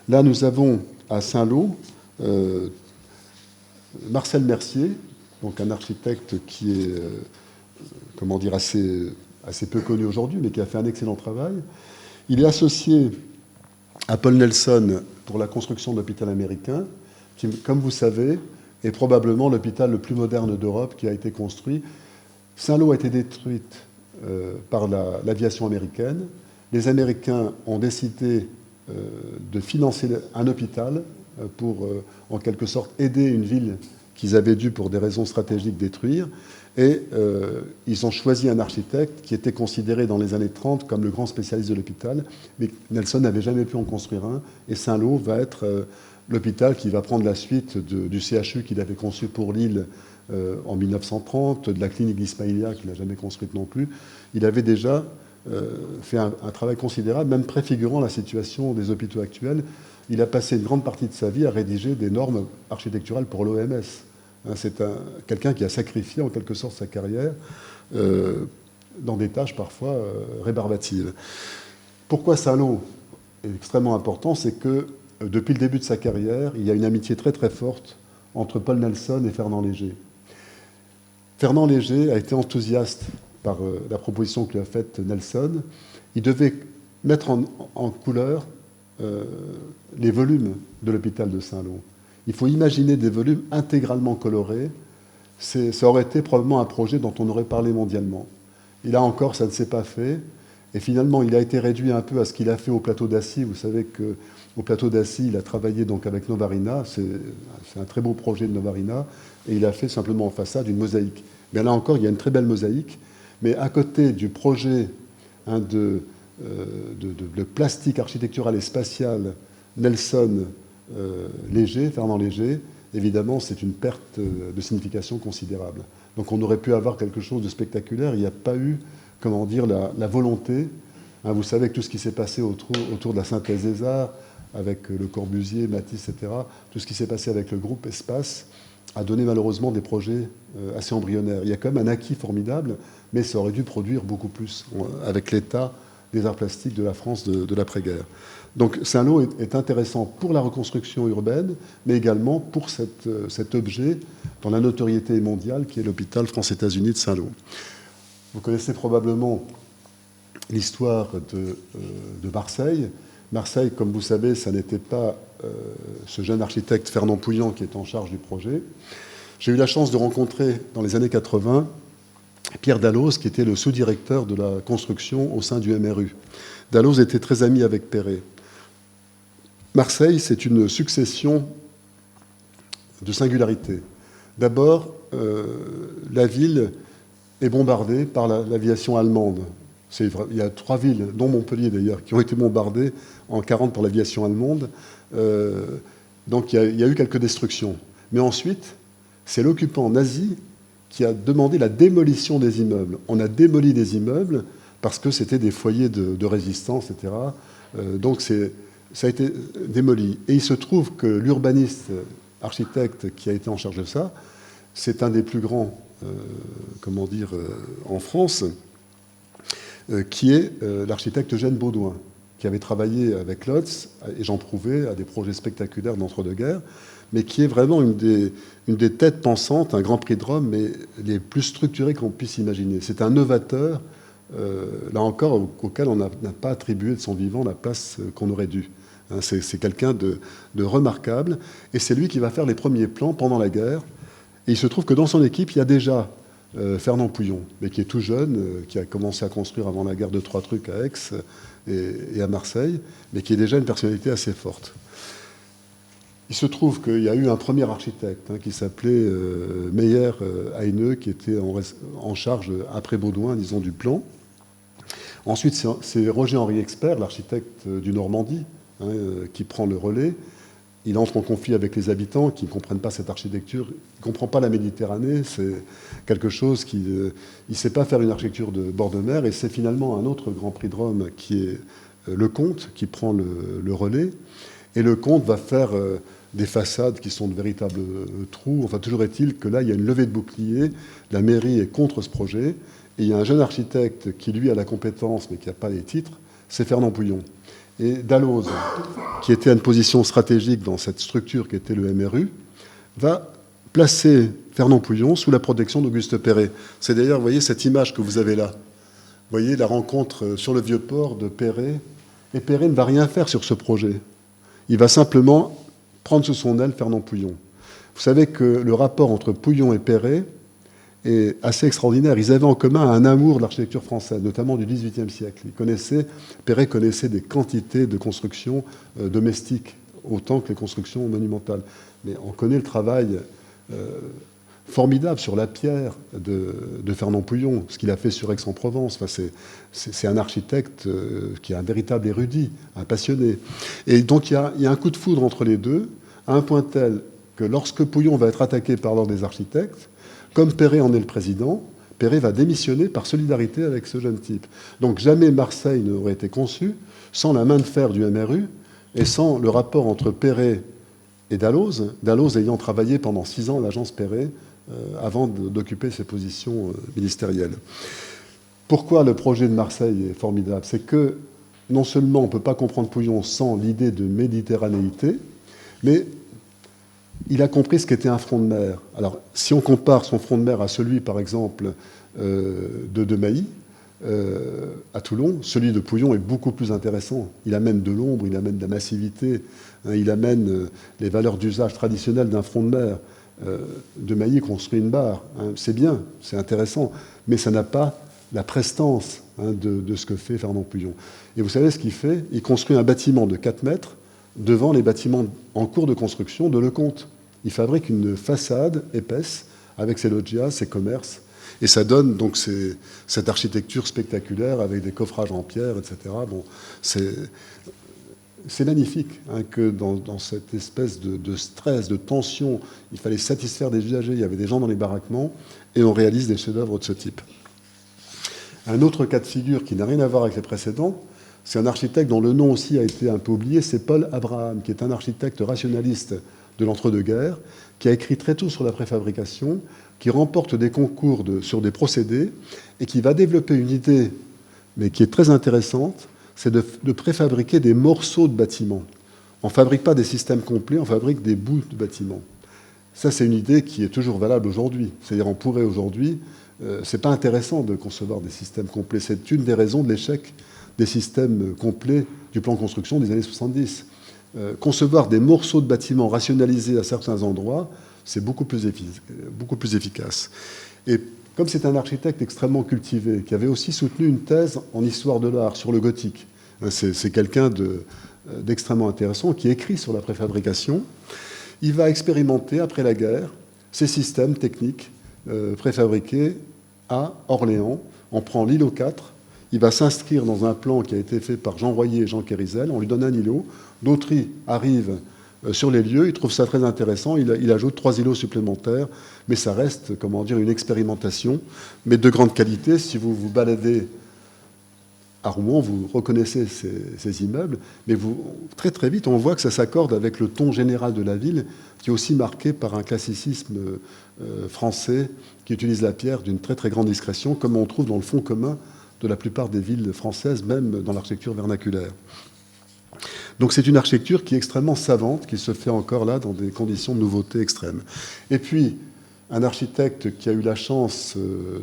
Là, nous avons à Saint-Lô Marcel Mercier, donc un architecte qui est assez peu connu aujourd'hui, mais qui a fait un excellent travail. Il est associé à Paul Nelson pour la construction de l'hôpital américain, qui, comme vous savez, est probablement l'hôpital le plus moderne d'Europe qui a été construit. Saint-Lô a été détruite par l'aviation américaine. Les Américains ont décidé de financer un hôpital pour, en quelque sorte, aider une ville qu'ils avaient dû, pour des raisons stratégiques, détruire. Et ils ont choisi un architecte qui était considéré dans les années 30 comme le grand spécialiste de l'hôpital, mais Nelson n'avait jamais pu en construire un. Et Saint-Lô va être l'hôpital qui va prendre la suite du CHU qu'il avait conçu pour Lille en 1930, de la clinique d'Ismaïlia qu'il n'a jamais construite non plus. Il avait déjà fait un travail considérable, même préfigurant la situation des hôpitaux actuels. Il a passé une grande partie de sa vie à rédiger des normes architecturales pour l'OMS. C'est quelqu'un qui a sacrifié en quelque sorte sa carrière dans des tâches parfois rébarbatives. Pourquoi Saint-Lô est extrêmement important, c'est que depuis le début de sa carrière, il y a une amitié très très forte entre Paul Nelson et Fernand Léger. Fernand Léger a été enthousiaste par la proposition que lui a faite Nelson. Il devait mettre en couleur les volumes de l'hôpital de Saint-Lô. Il faut imaginer des volumes intégralement colorés. Ça aurait été probablement un projet dont on aurait parlé mondialement. Et là encore, ça ne s'est pas fait. Et finalement, il a été réduit un peu à ce qu'il a fait au plateau d'Assy. Vous savez qu'au plateau d'Assy, il a travaillé donc avec Novarina. C'est un très beau projet de Novarina. Et il a fait simplement en façade une mosaïque. Mais là encore, il y a une très belle mosaïque. Mais à côté du projet de plastique architectural et spatial Nelson Léger, Fernand Léger, évidemment, c'est une perte de signification considérable. Donc on aurait pu avoir quelque chose de spectaculaire. Il n'y a pas eu, comment dire, la volonté. Vous savez que tout ce qui s'est passé autour de la synthèse des arts, avec Le Corbusier, Matisse, etc., tout ce qui s'est passé avec le groupe Espace, a donné malheureusement des projets assez embryonnaires. Il y a quand même un acquis formidable, mais ça aurait dû produire beaucoup plus avec l'état des arts plastiques de la France de l'après-guerre. Donc Saint-Lô est intéressant pour la reconstruction urbaine, mais également pour cet objet dont la notoriété mondiale, qui est l'hôpital France-États-Unis de Saint-Lô. Vous connaissez probablement l'histoire de Marseille. Marseille, comme vous savez, ça n'était pas ce jeune architecte Fernand Pouillant qui est en charge du projet. J'ai eu la chance de rencontrer dans les années 80 Pierre Dalloz, qui était le sous-directeur de la construction au sein du MRU. Dalloz était très ami avec Perret. Marseille, c'est une succession de singularités. D'abord, la ville est bombardée par l'aviation allemande. Il y a 3 villes, dont Montpellier d'ailleurs, qui ont été bombardées en 1940 par l'aviation allemande. Donc il y a eu quelques destructions. Mais ensuite, c'est l'occupant nazi qui a demandé la démolition des immeubles. On a démoli des immeubles parce que c'était des foyers de résistance, etc. Donc ça a été démoli. Et il se trouve que l'urbaniste, architecte qui a été en charge de ça, c'est un des plus grands, en France, qui est l'architecte Eugène Baudouin, qui avait travaillé avec Lotz et Jean Prouvé à des projets spectaculaires d'entre-deux-guerres, mais qui est vraiment une des têtes pensantes, un grand prix de Rome, mais les plus structurés qu'on puisse imaginer. C'est un novateur, là encore, auquel on n'a pas attribué de son vivant la place qu'on aurait dû. C'est quelqu'un de remarquable, et c'est lui qui va faire les premiers plans pendant la guerre. Et il se trouve que dans son équipe, il y a déjà Fernand Pouillon, mais qui est tout jeune, qui a commencé à construire avant la guerre 2-3 trucs à Aix et à Marseille, mais qui est déjà une personnalité assez forte. Il se trouve qu'il y a eu un premier architecte qui s'appelait Meyer Haineux, qui était en charge, après Baudouin, disons, du plan. Ensuite, c'est Roger-Henri Expert, l'architecte du Normandie, qui prend le relais. Il entre en conflit avec les habitants qui ne comprennent pas cette architecture. Il ne comprend pas la Méditerranée. C'est quelque chose qui... il ne sait pas faire une architecture de bord de mer. Et c'est finalement un autre grand prix de Rome qui est Lecomte, qui prend le relais. Et Lecomte va faire des façades qui sont de véritables trous. Enfin, toujours est-il que là, il y a une levée de bouclier. La mairie est contre ce projet. Et il y a un jeune architecte qui, lui, a la compétence, mais qui n'a pas les titres. C'est Fernand Pouillon. Et Dalloz, qui était à une position stratégique dans cette structure qui était le MRU, va placer Fernand Pouillon sous la protection d'Auguste Perret. C'est d'ailleurs, vous voyez, cette image que vous avez là. Vous voyez la rencontre sur le Vieux-Port de Perret. Et Perret ne va rien faire sur ce projet. Il va simplement prendre sous son aile Fernand Pouillon. Vous savez que le rapport entre Pouillon et Perret est assez extraordinaire. Ils avaient en commun un amour de l'architecture française, notamment du XVIIIe siècle. Perret connaissait des quantités de constructions domestiques, autant que les constructions monumentales. Mais on connaît le travail formidable sur la pierre de Fernand Pouillon, ce qu'il a fait sur Aix-en-Provence. Enfin, c'est un architecte qui est un véritable érudit, un passionné. Et donc il y a un coup de foudre entre les deux, à un point tel que lorsque Pouillon va être attaqué par l'ordre des architectes, comme Perret en est le président, Perret va démissionner par solidarité avec ce jeune type. Donc jamais Marseille n'aurait été conçu sans la main de fer du MRU et sans le rapport entre Perret et Dalloz, Dalloz ayant travaillé pendant 6 ans à l'agence Perret avant d'occuper ses positions ministérielles. Pourquoi le projet de Marseille est formidable? C'est que non seulement on ne peut pas comprendre Pouillon sans l'idée de méditerranéité, mais il a compris ce qu'était un front de mer. Alors, si on compare son front de mer à celui, par exemple, de Mailly, à Toulon, celui de Pouillon est beaucoup plus intéressant. Il amène de l'ombre, il amène de la massivité, hein, il amène les valeurs d'usage traditionnelles d'un front de mer. De Mailly construit une barre, hein, c'est bien, c'est intéressant, mais ça n'a pas la prestance, hein, de ce que fait Fernand Pouillon. Et vous savez ce qu'il fait? Il construit un bâtiment de 4 mètres devant les bâtiments en cours de construction de Lecomte. Il fabrique une façade épaisse avec ses loggias, ses commerces, et ça donne donc cette architecture spectaculaire avec des coffrages en pierre, etc. Bon, c'est magnifique, hein, que dans cette espèce de stress, de tension, il fallait satisfaire des usagers, il y avait des gens dans les baraquements, et on réalise des chefs-d'œuvre de ce type. Un autre cas de figure qui n'a rien à voir avec les précédents, c'est un architecte dont le nom aussi a été un peu oublié, c'est Paul Abraham, qui est un architecte rationaliste de l'entre-deux-guerres, qui a écrit très tôt sur la préfabrication, qui remporte des concours sur des procédés, et qui va développer une idée, mais qui est très intéressante, c'est de préfabriquer des morceaux de bâtiments. On ne fabrique pas des systèmes complets, on fabrique des bouts de bâtiments. Ça, c'est une idée qui est toujours valable aujourd'hui. C'est-à-dire, on pourrait aujourd'hui... c'est pas intéressant de concevoir des systèmes complets. C'est une des raisons de l'échec des systèmes complets du plan construction des années 70. Concevoir des morceaux de bâtiments rationalisés à certains endroits, c'est beaucoup plus efficace. Et comme c'est un architecte extrêmement cultivé, qui avait aussi soutenu une thèse en histoire de l'art sur le gothique, c'est quelqu'un d'extrêmement intéressant qui écrit sur la préfabrication, il va expérimenter, après la guerre, ces systèmes techniques préfabriqués à Orléans. On prend l'îlot 4, il va s'inscrire dans un plan qui a été fait par Jean Royer et Jean Kérisel, on lui donne un îlot, Dautry arrive sur les lieux, il trouve ça très intéressant, il ajoute 3 îlots supplémentaires, mais ça reste, comment dire, une expérimentation, mais de grande qualité. Si vous vous baladez à Rouen, vous reconnaissez ces immeubles, mais très très vite, on voit que ça s'accorde avec le ton général de la ville, qui est aussi marqué par un classicisme français qui utilise la pierre d'une très très grande discrétion, comme on trouve dans le fond commun de la plupart des villes françaises, même dans l'architecture vernaculaire. Donc c'est une architecture qui est extrêmement savante, qui se fait encore là dans des conditions de nouveauté extrêmes. Et puis, un architecte qui a eu la chance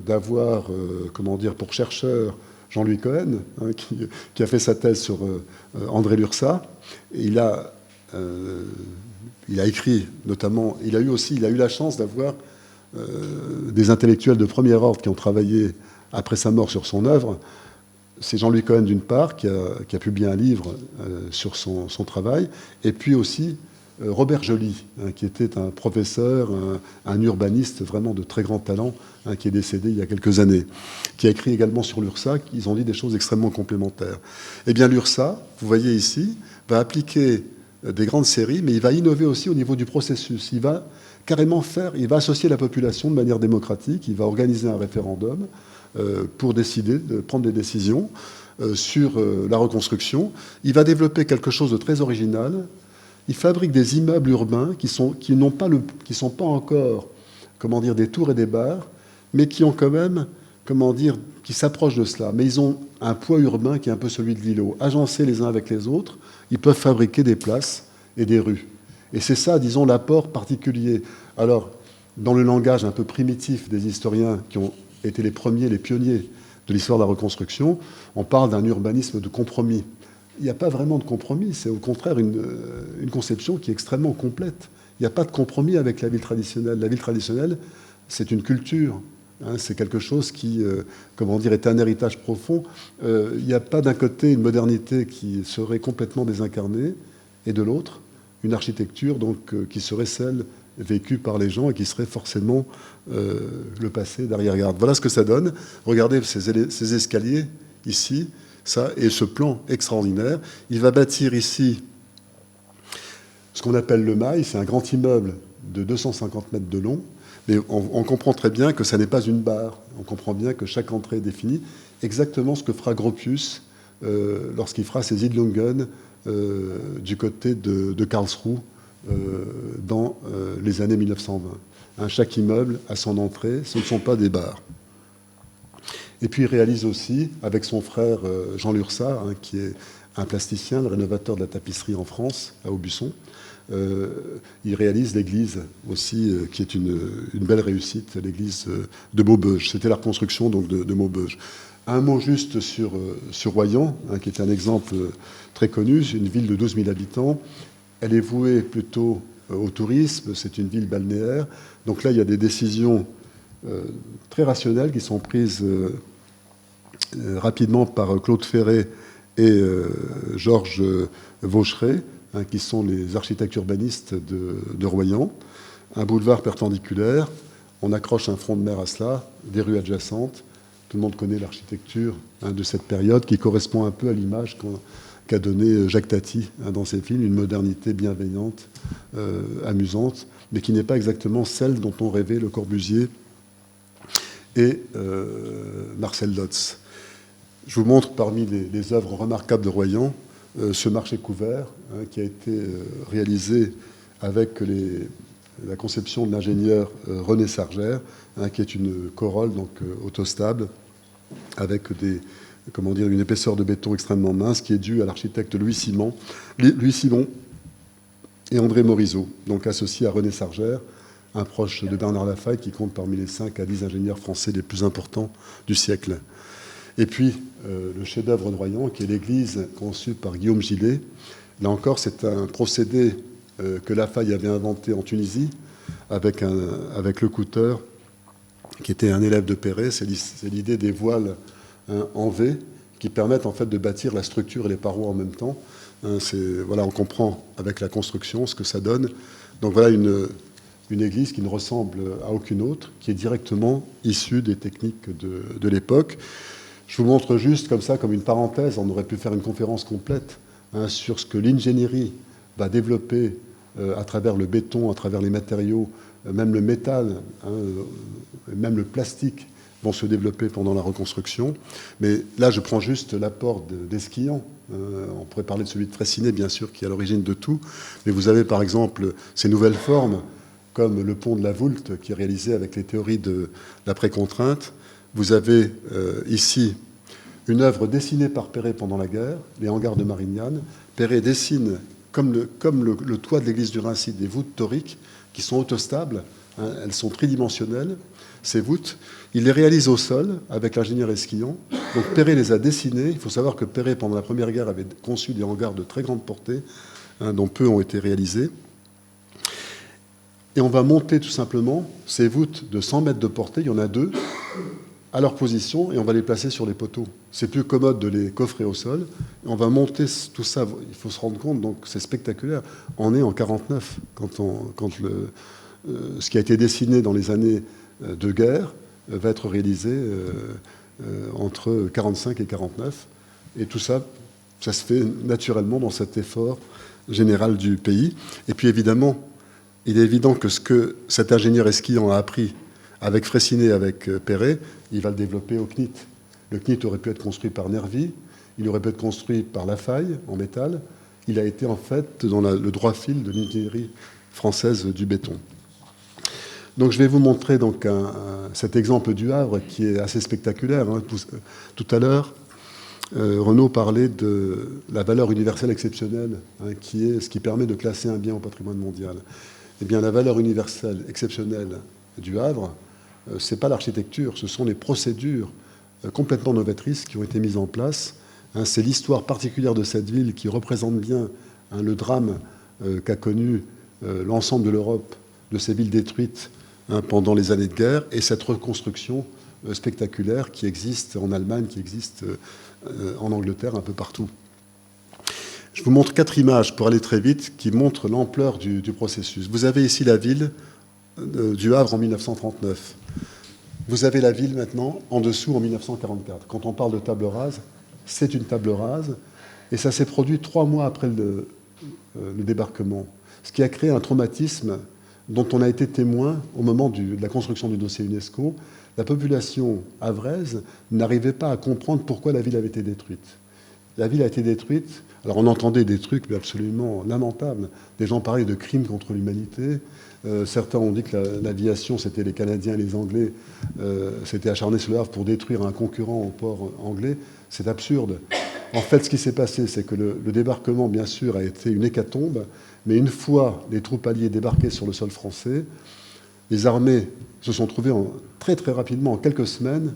d'avoir, comment dire, pour chercheur, Jean-Louis Cohen, hein, qui a fait sa thèse sur André Lursa. Il a écrit, notamment, il a eu la chance d'avoir des intellectuels de premier ordre qui ont travaillé après sa mort sur son œuvre. C'est Jean-Louis Cohen, d'une part, qui a publié un livre sur son travail, et puis aussi Robert Joly, hein, qui était un professeur, un urbaniste vraiment de très grand talent, hein, qui est décédé il y a quelques années, qui a écrit également sur l'URSA, ils ont dit des choses extrêmement complémentaires. Eh bien, l'URSA, vous voyez ici, va appliquer des grandes séries, mais il va innover aussi au niveau du processus. Il va carrément il va associer la population de manière démocratique, il va organiser un référendum pour décider, de prendre des décisions sur la reconstruction. Il va développer quelque chose de très original. Il fabrique des immeubles urbains qui sont pas encore, comment dire, des tours et des barres, mais qui ont quand même, comment dire, qui s'approchent de cela. Mais ils ont un poids urbain qui est un peu celui de l'îlot. Agencés les uns avec les autres, ils peuvent fabriquer des places et des rues. Et c'est ça, disons, l'apport particulier. Alors, dans le langage un peu primitif des historiens qui ont été les premiers, les pionniers de l'histoire de la reconstruction, on parle d'un urbanisme de compromis. Il n'y a pas vraiment de compromis, c'est au contraire une conception qui est extrêmement complète. Il n'y a pas de compromis avec la ville traditionnelle. La ville traditionnelle, c'est une culture, hein, c'est quelque chose qui, comment dire, est un héritage profond. Il n'y a pas d'un côté une modernité qui serait complètement désincarnée, et de l'autre, une architecture donc, qui serait celle vécue par les gens et qui serait forcément le passé d'arrière-garde. Voilà ce que ça donne. Regardez ces escaliers ici, ça, et ce plan extraordinaire. Il va bâtir ici ce qu'on appelle le Mail. C'est un grand immeuble de 250 mètres de long, mais on comprend très bien que ça n'est pas une barre. On comprend bien que chaque entrée est définie. Exactement ce que fera Gropius lorsqu'il fera ses Siedlungen du côté de Karlsruhe dans les années 1920. Hein, chaque immeuble a son entrée, ce ne sont pas des barres. Et puis il réalise aussi, avec son frère Jean Lursa, hein, qui est un plasticien, le rénovateur de la tapisserie en France, à Aubusson, il réalise l'église aussi, qui est une belle réussite, l'église de Maubeuge. C'était la reconstruction donc, de Maubeuge. Un mot juste sur Royan, hein, qui est un exemple très connu, c'est une ville de 12 000 habitants. Elle est vouée plutôt au tourisme, c'est une ville balnéaire. Donc là, il y a des décisions très rationnelles qui sont prises rapidement par Claude Ferré et Georges Vaucheret, hein, qui sont les architectes urbanistes de Royan. Un boulevard perpendiculaire, on accroche un front de mer à cela, des rues adjacentes. Tout le monde connaît l'architecture, hein, de cette période qui correspond un peu à l'image qu'a donnée Jacques Tati, hein, dans ses films, une modernité bienveillante, amusante, mais qui n'est pas exactement celle dont ont rêvé Le Corbusier et Marcel Lotz. Je vous montre parmi les œuvres remarquables de Royan ce marché couvert, hein, qui a été réalisé avec la conception de l'ingénieur René Sargère, hein, qui est une corolle donc autostable avec une épaisseur de béton extrêmement mince, qui est due à l'architecte Louis Simon et André Morisot, donc associé à René Sargère, un proche de Bernard Lafaye, qui compte parmi les 5 à 10 ingénieurs français les plus importants du siècle. Et puis, le chef-d'œuvre de Royan, qui est l'église conçue par Guillaume Gillet. Là encore, c'est un procédé que Lafaye avait inventé en Tunisie avec Le Couteur, qui était un élève de Perret. C'est l'idée des voiles, hein, en V, qui permettent en fait de bâtir la structure et les parois en même temps. Hein, voilà, on comprend avec la construction ce que ça donne. Donc voilà une église qui ne ressemble à aucune autre, qui est directement issue des techniques de l'époque. Je vous montre juste comme ça, comme une parenthèse, on aurait pu faire une conférence complète, hein, sur ce que l'ingénierie va développer à travers le béton, à travers les matériaux, même le métal, hein, même le plastique vont se développer pendant la reconstruction. Mais là, je prends juste l'apport d'Esquillan. On pourrait parler de celui de Freycinet, bien sûr, qui est à l'origine de tout. Mais vous avez, par exemple, ces nouvelles formes, comme le pont de la Voulte, qui est réalisé avec les théories de l'après-contrainte. Vous avez ici une œuvre dessinée par Perret pendant la guerre, les hangars de Marignane. Perret dessine, comme le toit de l'église du Raincy, des voûtes toriques qui sont autostables, hein, elles sont tridimensionnelles, ces voûtes. Il les réalise au sol avec l'ingénieur Esquillan. Donc Perret les a dessinées. Il faut savoir que Perret, pendant la Première Guerre, avait conçu des hangars de très grande portée, hein, dont peu ont été réalisés. Et on va monter tout simplement ces voûtes de 100 mètres de portée, il y en a 2, à leur position, et on va les placer sur les poteaux. C'est plus commode de les coffrer au sol. Et on va monter tout ça, il faut se rendre compte, donc c'est spectaculaire. On est en 49, ce qui a été dessiné dans les années de guerre va être réalisé entre 45 et 49. Et tout ça, ça se fait naturellement dans cet effort général du pays. Et puis évidemment, il est évident que ce que cet ingénieur Esquillan a appris avec Freycinet, avec Perret, il va le développer au CNIT. Le CNIT aurait pu être construit par Nervi, il aurait pu être construit par Lafaye en métal. Il a été en fait dans le droit fil de l'ingénierie française du béton. Donc je vais vous montrer donc cet exemple du Havre qui est assez spectaculaire, hein. Tout à l'heure, Renaud parlait de la valeur universelle exceptionnelle, hein, qui est ce qui permet de classer un bien au patrimoine mondial. Eh bien, la valeur universelle exceptionnelle du Havre, ce n'est pas l'architecture, ce sont les procédures complètement novatrices qui ont été mises en place. Hein, c'est l'histoire particulière de cette ville qui représente bien, hein, le drame qu'a connu l'ensemble de l'Europe, de ces villes détruites, hein, pendant les années de guerre, et cette reconstruction spectaculaire qui existe en Allemagne, qui existe en Angleterre, un peu partout. Je vous montre 4 images pour aller très vite qui montrent l'ampleur du processus. Vous avez ici la ville du Havre en 1939. Vous avez la ville maintenant en dessous en 1944. Quand on parle de table rase, c'est une table rase et ça s'est produit 3 mois après le débarquement, ce qui a créé un traumatisme dont on a été témoin au moment de la construction du dossier UNESCO. La population havraise n'arrivait pas à comprendre pourquoi la ville avait été détruite. La ville a été détruite. Alors on entendait des trucs absolument lamentables. Des gens parlaient de crimes contre l'humanité. Certains ont dit que l'aviation, c'était les Canadiens et les Anglais, s'étaient acharnés sur le Havre pour détruire un concurrent au port anglais. C'est absurde. En fait, ce qui s'est passé, c'est que le débarquement, bien sûr, a été une hécatombe, mais une fois les troupes alliées débarquées sur le sol français, les armées se sont trouvées très très rapidement, en quelques semaines,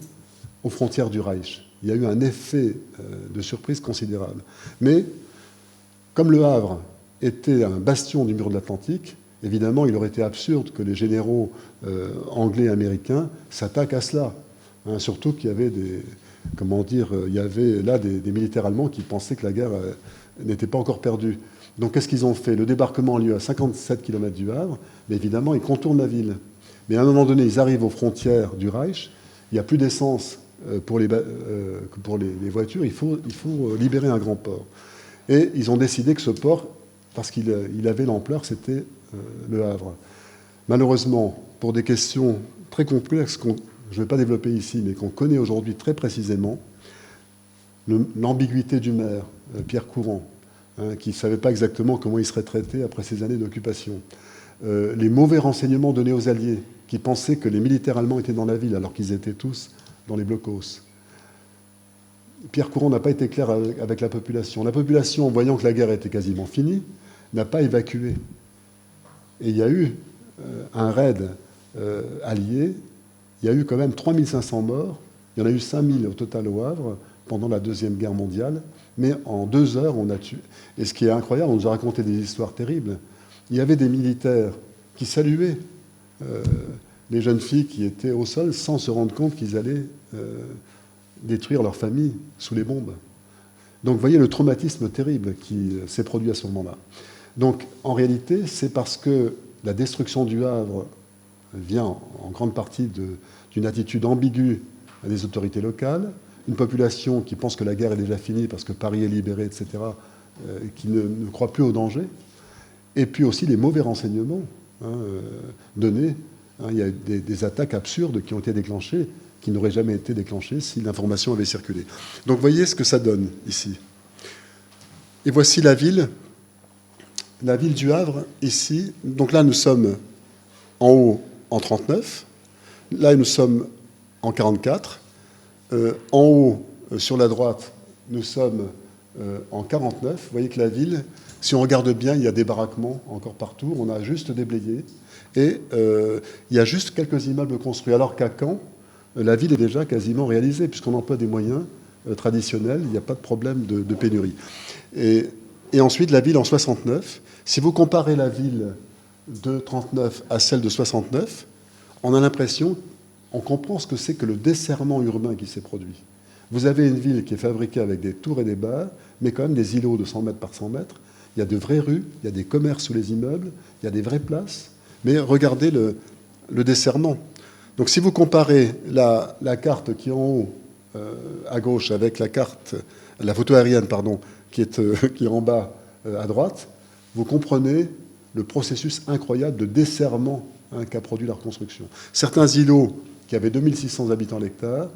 aux frontières du Reich. Il y a eu un effet de surprise considérable. Mais comme le Havre était un bastion du mur de l'Atlantique, évidemment, il aurait été absurde que les généraux anglais et américains s'attaquent à cela. Hein, surtout qu'il y avait il y avait là des militaires allemands qui pensaient que la guerre n'était pas encore perdue. Donc qu'est-ce qu'ils ont fait? Le débarquement a lieu à 57 km du Havre, mais évidemment, ils contournent la ville. Mais à un moment donné, ils arrivent aux frontières du Reich, il n'y a plus d'essence pour les voitures, il faut libérer un grand port. Et ils ont décidé que ce port, parce qu'il avait l'ampleur, c'était le Havre. Malheureusement, pour des questions très complexes que je ne vais pas développer ici, mais qu'on connaît aujourd'hui très précisément, l'ambiguïté du maire, Pierre Courant, hein, qui ne savait pas exactement comment il serait traité après ces années d'occupation, les mauvais renseignements donnés aux Alliés, qui pensaient que les militaires allemands étaient dans la ville, alors qu'ils étaient tous dans les blocos. Pierre Courant n'a pas été clair avec la population. La population, voyant que la guerre était quasiment finie, n'a pas évacué. Et il y a eu un raid allié, il y a eu quand même 3500 morts, il y en a eu 5000 au total au Havre pendant la Deuxième Guerre mondiale, mais en 2 heures, on a tué. Et ce qui est incroyable, on nous a raconté des histoires terribles. Il y avait des militaires qui saluaient les jeunes filles qui étaient au sol sans se rendre compte qu'ils allaient détruire leur famille sous les bombes. Donc vous voyez le traumatisme terrible qui s'est produit à ce moment-là. Donc en réalité, c'est parce que la destruction du Havre vient en grande partie d'une attitude ambiguë des autorités locales, une population qui pense que la guerre est déjà finie parce que Paris est libéré, etc., qui ne croit plus au danger, et puis aussi les mauvais renseignements donnés. Il y a des attaques absurdes qui ont été déclenchées, qui n'auraient jamais été déclenchées si l'information avait circulé. Donc vous voyez ce que ça donne ici. Et voici la ville du Havre, ici. Donc là, nous sommes en haut en 39. Là, nous sommes en 44. En haut, sur la droite, nous sommes en 49. Vous voyez que la ville, si on regarde bien, il y a des baraquements encore partout. On a juste déblayé. Et il y a juste quelques immeubles construits. Alors qu'à Caen, la ville est déjà quasiment réalisée, puisqu'on emploie des moyens traditionnels. Il n'y a pas de problème de pénurie. Et ensuite, la ville en 69. Si vous comparez la ville de 39 à celle de 69, on a l'impression, on comprend ce que c'est que le desserrement urbain qui s'est produit. Vous avez une ville qui est fabriquée avec des tours et des bars, mais quand même des îlots de 100 mètres par 100 mètres. Il y a de vraies rues, il y a des commerces sous les immeubles, il y a des vraies places. Mais regardez le desserrement. Donc si vous comparez la carte qui est en haut à gauche avec la photo aérienne, pardon, qui est en bas à droite, vous comprenez le processus incroyable de desserrement qu'a produit la reconstruction. Certains îlots qui avaient 2600 habitants à l'hectare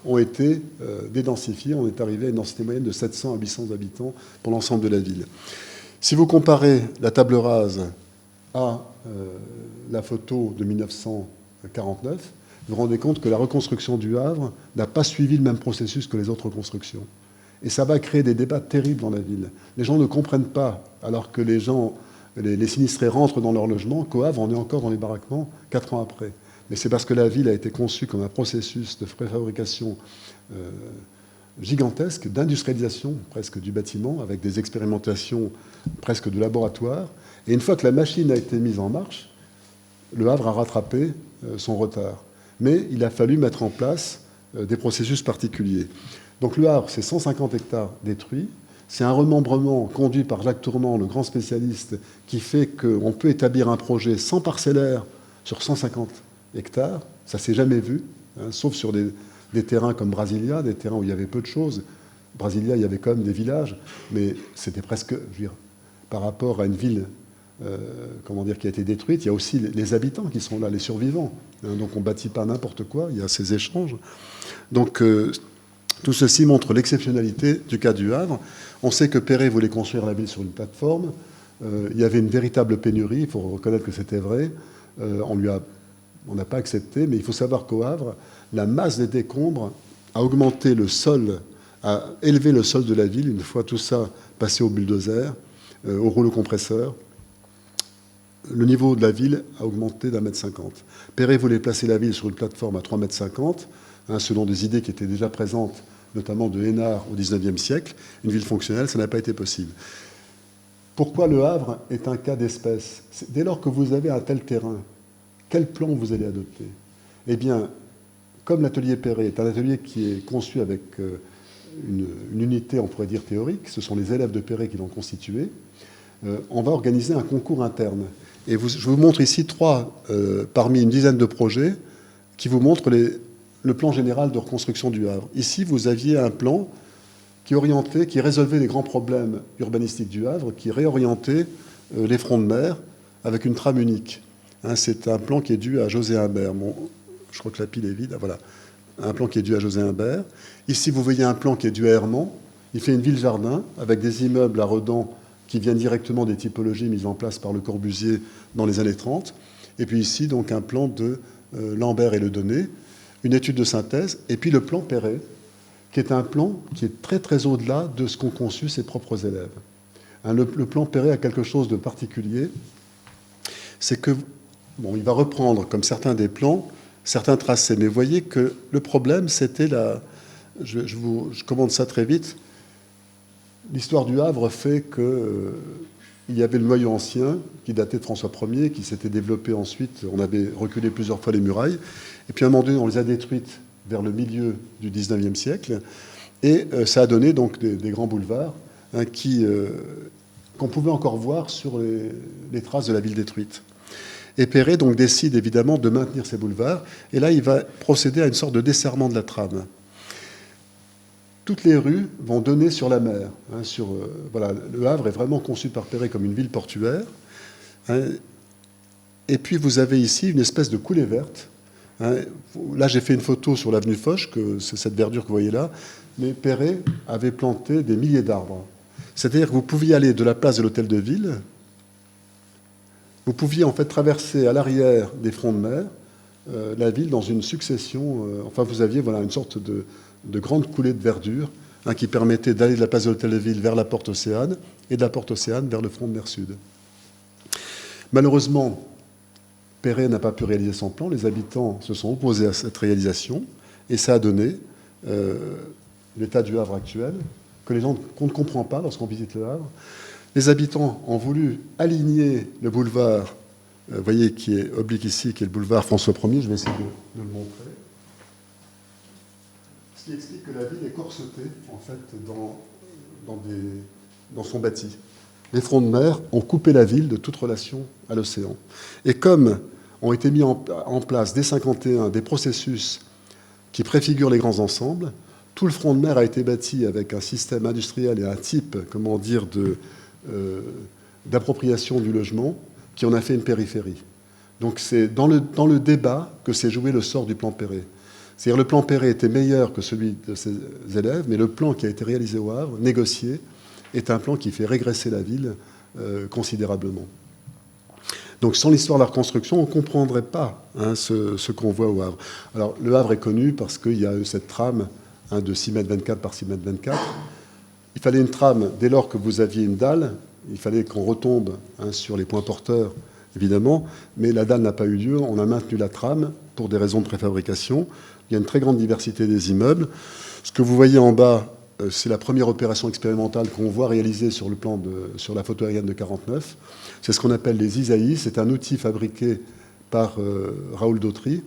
ont été dédensifiés. On est arrivé à une densité moyenne de 700 à 800 habitants pour l'ensemble de la ville. Si vous comparez la table rase à la photo de 1949, vous vous rendez compte que la reconstruction du Havre n'a pas suivi le même processus que les autres reconstructions. Et ça va créer des débats terribles dans la ville. Les gens ne comprennent pas, alors que les sinistrés rentrent dans leur logement, qu'au Havre, on est encore dans les baraquements 4 ans après. Mais c'est parce que la ville a été conçue comme un processus de préfabrication gigantesque, d'industrialisation presque du bâtiment, avec des expérimentations presque de laboratoire. Et une fois que la machine a été mise en marche, le Havre a rattrapé son retard. Mais il a fallu mettre en place des processus particuliers. Donc le Havre, c'est 150 hectares détruits. C'est un remembrement conduit par Jacques Tournant, le grand spécialiste, qui fait qu'on peut établir un projet sans parcellaire sur 150 hectares. Ça ne s'est jamais vu, sauf sur des terrains comme Brasilia, des terrains où il y avait peu de choses. Brasilia, il y avait quand même des villages, mais c'était presque, je veux dire, par rapport à une ville qui a été détruite, il y a aussi les habitants qui sont là, les survivants. Donc on ne bâtit pas n'importe quoi, il y a ces échanges. Donc Tout ceci montre l'exceptionnalité du cas du Havre. On sait que Perret voulait construire la ville sur une plateforme. Il y avait une véritable pénurie, il faut reconnaître que c'était vrai. On n'a pas accepté, mais il faut savoir qu'au Havre, la masse des décombres a augmenté le sol, a élevé le sol de la ville, une fois tout ça passé au bulldozer, au rouleau compresseur. Le niveau de la ville a augmenté d'1,50 m. Perret voulait placer la ville sur une plateforme à 3,50 m, selon des idées qui étaient déjà présentes, notamment de Hénard au XIXe siècle. Une ville fonctionnelle, ça n'a pas été possible. Pourquoi le Havre est un cas d'espèce? Dès lors que vous avez un tel terrain, quel plan vous allez adopter? Eh bien, comme l'atelier Perret est un atelier qui est conçu avec une unité, on pourrait dire, théorique, ce sont les élèves de Perret qui l'ont constitué, on va organiser un concours interne. Et je vous montre ici trois, parmi une dizaine de projets, qui vous montrent le plan général de reconstruction du Havre. Ici, vous aviez un plan qui résolvait les grands problèmes urbanistiques du Havre, qui réorientait les fronts de mer avec une trame unique. C'est un plan qui est dû à José Humbert. Bon, je crois que la pile est vide. Voilà. Un plan qui est dû à José Humbert. Ici, vous voyez un plan qui est dû à Herman. Il fait une ville-jardin avec des immeubles à redans qui viennent directement des typologies mises en place par Le Corbusier dans les années 30. Et puis ici, donc, un plan de Lambert et Le Donné, une étude de synthèse, et puis le plan Perret, qui est un plan qui est très, très au-delà de ce qu'ont conçu ses propres élèves. Le plan Perret a quelque chose de particulier, c'est que, bon, il va reprendre, comme certains des plans, certains tracés, mais vous voyez que le problème, c'était je commande ça très vite. L'histoire du Havre fait qu'il y avait le noyau ancien, qui datait de François Ier, qui s'était développé ensuite. On avait reculé plusieurs fois les murailles. Et puis à un moment donné, on les a détruites vers le milieu du XIXe siècle. Et ça a donné donc des grands boulevards qu'on pouvait encore voir sur les traces de la ville détruite. Et Perret donc décide évidemment de maintenir ces boulevards. Et là, il va procéder à une sorte de desserrement de la trame. Toutes les rues vont donner sur la mer. Voilà, le Havre est vraiment conçu par Perret comme une ville portuaire. Et puis vous avez ici une espèce de coulée verte. Là, j'ai fait une photo sur l'avenue Foch, c'est cette verdure que vous voyez là. Mais Perret avait planté des milliers d'arbres. C'est-à-dire que vous pouviez aller de la place de l'hôtel de ville, vous pouviez en fait traverser à l'arrière des fronts de mer la ville dans une succession. Enfin, vous aviez une sorte de grande coulée de verdure qui permettait d'aller de la place de l'hôtel de ville vers la porte Océane et de la porte Océane vers le front de mer sud. Malheureusement, Perret n'a pas pu réaliser son plan. Les habitants se sont opposés à cette réalisation et ça a donné l'état du Havre actuel qu'on ne comprend pas lorsqu'on visite le Havre. Les habitants ont voulu aligner le boulevard, vous voyez, qui est oblique ici, qui est le boulevard François Ier. Je vais essayer de le montrer. Ce qui explique que la ville est corsetée, en fait, dans son bâti. Les fronts de mer ont coupé la ville de toute relation à l'océan. Et comme ont été mis en place dès 1951 des processus qui préfigurent les grands ensembles, tout le front de mer a été bâti avec un système industriel et un type, comment dire, d'appropriation du logement qui en a fait une périphérie. Donc c'est dans le débat que s'est joué le sort du plan Perret. C'est-à-dire le plan Perret était meilleur que celui de ses élèves, mais le plan qui a été réalisé au Havre, négocié, est un plan qui fait régresser la ville considérablement. Donc sans l'histoire de la reconstruction, on ne comprendrait pas ce qu'on voit au Havre. Alors le Havre est connu parce qu'il y a eu cette trame de 6,24 m par 6,24 m. Il fallait une trame dès lors que vous aviez une dalle. Il fallait qu'on retombe sur les points porteurs, évidemment, mais la dalle n'a pas eu lieu. On a maintenu la trame pour des raisons de préfabrication. Il y a une très grande diversité des immeubles. Ce que vous voyez en bas, c'est la première opération expérimentale qu'on voit réalisée sur la photo aérienne de 1949. C'est ce qu'on appelle les Isaïs. C'est un outil fabriqué par Raoul Dautry.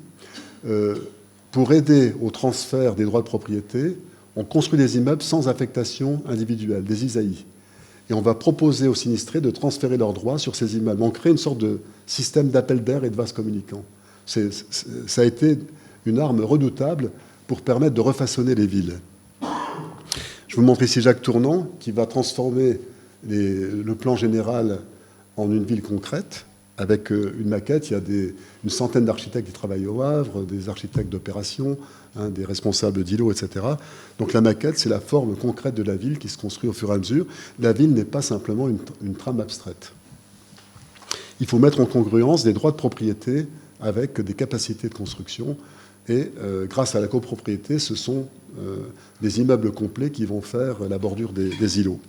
Pour aider au transfert des droits de propriété, on construit des immeubles sans affectation individuelle, des Isaïs. Et on va proposer aux sinistrés de transférer leurs droits sur ces immeubles. On crée une sorte de système d'appel d'air et de vases communicants. Ça a été une arme redoutable pour permettre de refaçonner les villes. Je vous montre ici Jacques Tournant, qui va transformer le plan général en une ville concrète. avec une maquette. Il y a une centaine d'architectes qui travaillent au Havre, des architectes d'opération, des responsables d'îlots, etc. Donc la maquette, c'est la forme concrète de la ville qui se construit au fur et à mesure. La ville n'est pas simplement une trame abstraite. Il faut mettre en congruence des droits de propriété avec des capacités de construction. Et grâce à la copropriété, ce sont des immeubles complets qui vont faire la bordure des îlots.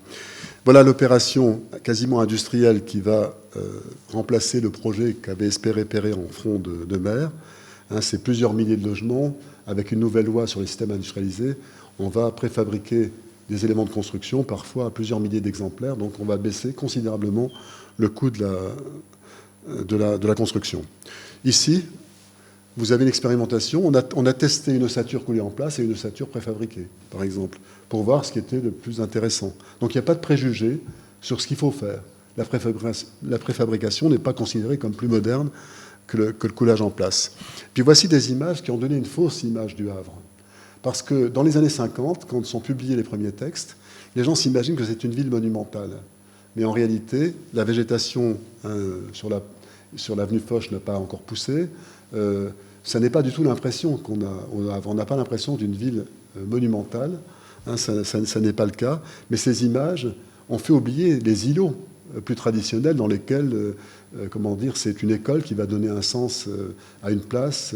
Voilà l'opération quasiment industrielle qui va remplacer le projet qu'avait espéré Perret en front de mer. C'est plusieurs milliers de logements. Avec une nouvelle loi sur les systèmes industrialisés, on va préfabriquer des éléments de construction, parfois à plusieurs milliers d'exemplaires. Donc on va baisser considérablement le coût de la construction. Ici, vous avez une expérimentation. On a testé une ossature coulée en place et une ossature préfabriquée, par exemple, pour voir ce qui était le plus intéressant. Donc il n'y a pas de préjugés sur ce qu'il faut faire. La préfabrication n'est pas considérée comme plus moderne que le coulage en place. Puis voici des images qui ont donné une fausse image du Havre. Parce que dans les années 50, quand sont publiés les premiers textes, les gens s'imaginent que c'est une ville monumentale. Mais en réalité, la végétation sur l'avenue Foch n'a pas encore poussé. Ça n'est pas du tout l'impression qu'on a au Havre. On n'a pas l'impression d'une ville monumentale. Ça n'est pas le cas. Mais ces images ont fait oublier les îlots plus traditionnels dans lesquels, c'est une école qui va donner un sens à une place,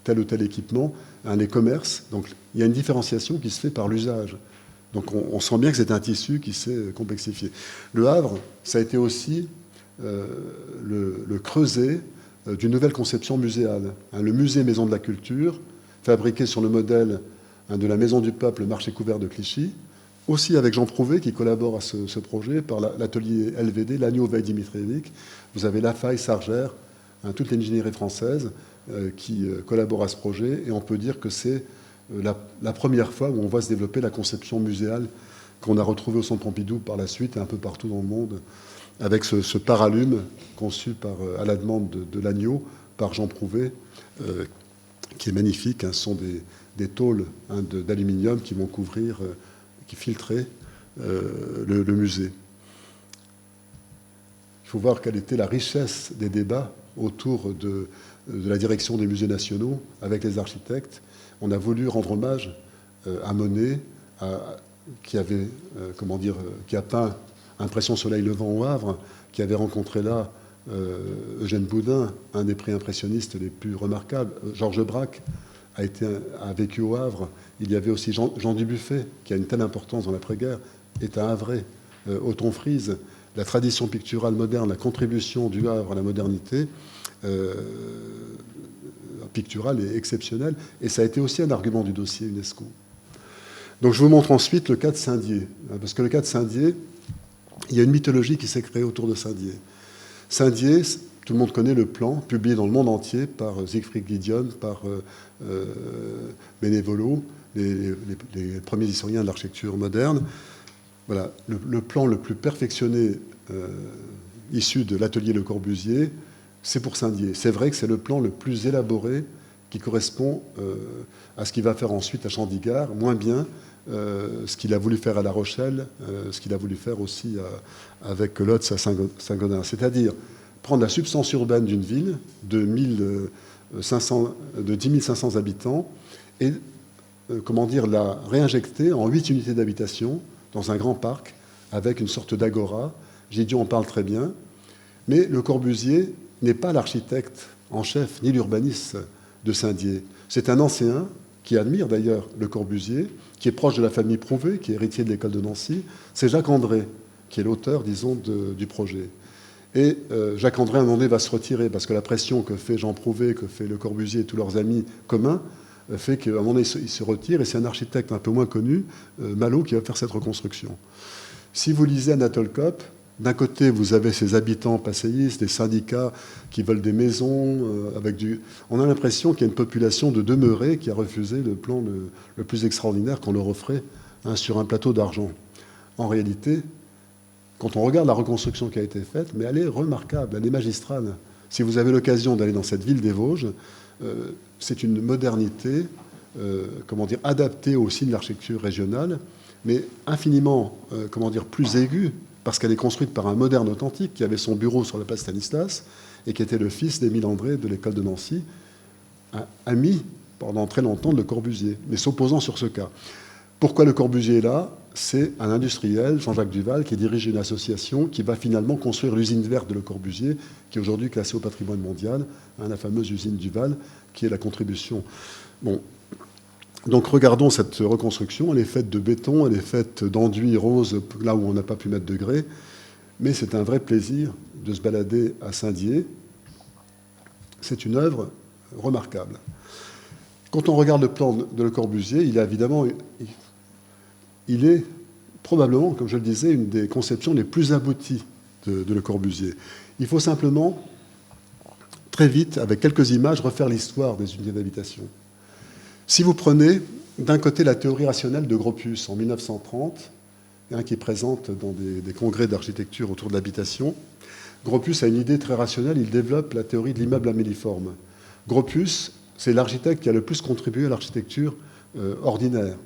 tel ou tel équipement, les commerces. Donc il y a une différenciation qui se fait par l'usage. Donc on sent bien que c'est un tissu qui s'est complexifié. Le Havre, ça a été aussi le creuset d'une nouvelle conception muséale. Le musée Maison de la Culture, fabriqué sur le modèle de la Maison du Peuple, marché couvert de Clichy, aussi avec Jean Prouvé qui collabore à ce projet par l'atelier LVD, Lagneau Veil Dimitrievich. Vous avez Lafaille, Sargère, toute l'ingénierie française qui collabore à ce projet, et on peut dire que c'est la première fois où on voit se développer la conception muséale qu'on a retrouvée au Centre Pompidou par la suite et un peu partout dans le monde, avec ce paralume conçu à la demande de Lagneau par Jean Prouvé, qui est magnifique. Ce sont des tôles d'aluminium qui vont couvrir, qui filtraient le musée. Il faut voir quelle était la richesse des débats autour de la direction des musées nationaux avec les architectes. On a voulu rendre hommage à Monet, qui a peint Impression Soleil Levant au Havre, qui avait rencontré là Eugène Boudin, un des prix impressionnistes les plus remarquables. Georges Braque a vécu au Havre. Il y avait aussi Jean Dubuffet, qui a une telle importance dans l'après-guerre, est un Havrais. Othon Friese, la tradition picturale moderne, la contribution du Havre à la modernité picturale est exceptionnelle. Et ça a été aussi un argument du dossier UNESCO. Donc je vous montre ensuite le cas de Saint-Dié. Parce que le cas de Saint-Dié, il y a une mythologie qui s'est créée autour de Saint-Dié. Saint-Dié, tout le monde connaît le plan, publié dans le monde entier par Siegfried Giedion, par Benevolo, les premiers historiens de l'architecture moderne. Voilà, le plan le plus perfectionné issu de l'atelier Le Corbusier, c'est pour Saint-Dié. C'est vrai que c'est le plan le plus élaboré qui correspond à ce qu'il va faire ensuite à Chandigarh, moins bien ce qu'il a voulu faire à La Rochelle, ce qu'il a voulu faire aussi avec Lotz à Saint-Gaudens. C'est-à-dire prendre la substance urbaine d'une ville de 10 500 habitants et la réinjecter en 8 unités d'habitation dans un grand parc avec une sorte d'agora. Giedion en parle très bien. Mais Le Corbusier n'est pas l'architecte en chef ni l'urbaniste de Saint-Dié. C'est un ancien qui admire d'ailleurs Le Corbusier, qui est proche de la famille Prouvé, qui est héritier de l'école de Nancy. C'est Jacques André qui est l'auteur, disons, du projet. Et Jacques André, à un moment donné, va se retirer parce que la pression que fait Jean Prouvé, que fait Le Corbusier et tous leurs amis communs, fait qu'à un moment donné, il se retire, et c'est un architecte un peu moins connu, Malo, qui va faire cette reconstruction. Si vous lisez Anatole Kopp, d'un côté, vous avez ces habitants passéistes, des syndicats qui veulent des maisons, on a l'impression qu'il y a une population de demeurés qui a refusé le plan le plus extraordinaire qu'on leur offrait sur un plateau d'argent. En réalité, quand on regarde la reconstruction qui a été faite, mais elle est remarquable, elle est magistrale. Si vous avez l'occasion d'aller dans cette ville des Vosges, c'est une modernité, adaptée aussi de l'architecture régionale, mais infiniment, plus aiguë parce qu'elle est construite par un moderne authentique qui avait son bureau sur la place Stanislas et qui était le fils d'Émile André de l'école de Nancy, un ami pendant très longtemps de Le Corbusier, mais s'opposant sur ce cas. Pourquoi Le Corbusier est là? C'est un industriel, Jean-Jacques Duval, qui dirige une association qui va finalement construire l'usine verte de Le Corbusier, qui est aujourd'hui classée au patrimoine mondial, la fameuse usine Duval, qui est la contribution. Bon. Donc regardons cette reconstruction, elle est faite de béton, elle est faite d'enduit rose, là où on n'a pas pu mettre de grès, mais c'est un vrai plaisir de se balader à Saint-Dié. C'est une œuvre remarquable. Quand on regarde le plan de Le Corbusier, il est probablement, comme je le disais, une des conceptions les plus abouties de Le Corbusier. Il faut simplement, très vite, avec quelques images, refaire l'histoire des unités d'habitation. Si vous prenez d'un côté la théorie rationnelle de Gropius en 1930, qui est présente dans des congrès d'architecture autour de l'habitation, Gropius a une idée très rationnelle, il développe la théorie de l'immeuble améliforme. Gropius, c'est l'architecte qui a le plus contribué à l'architecture ordinaire.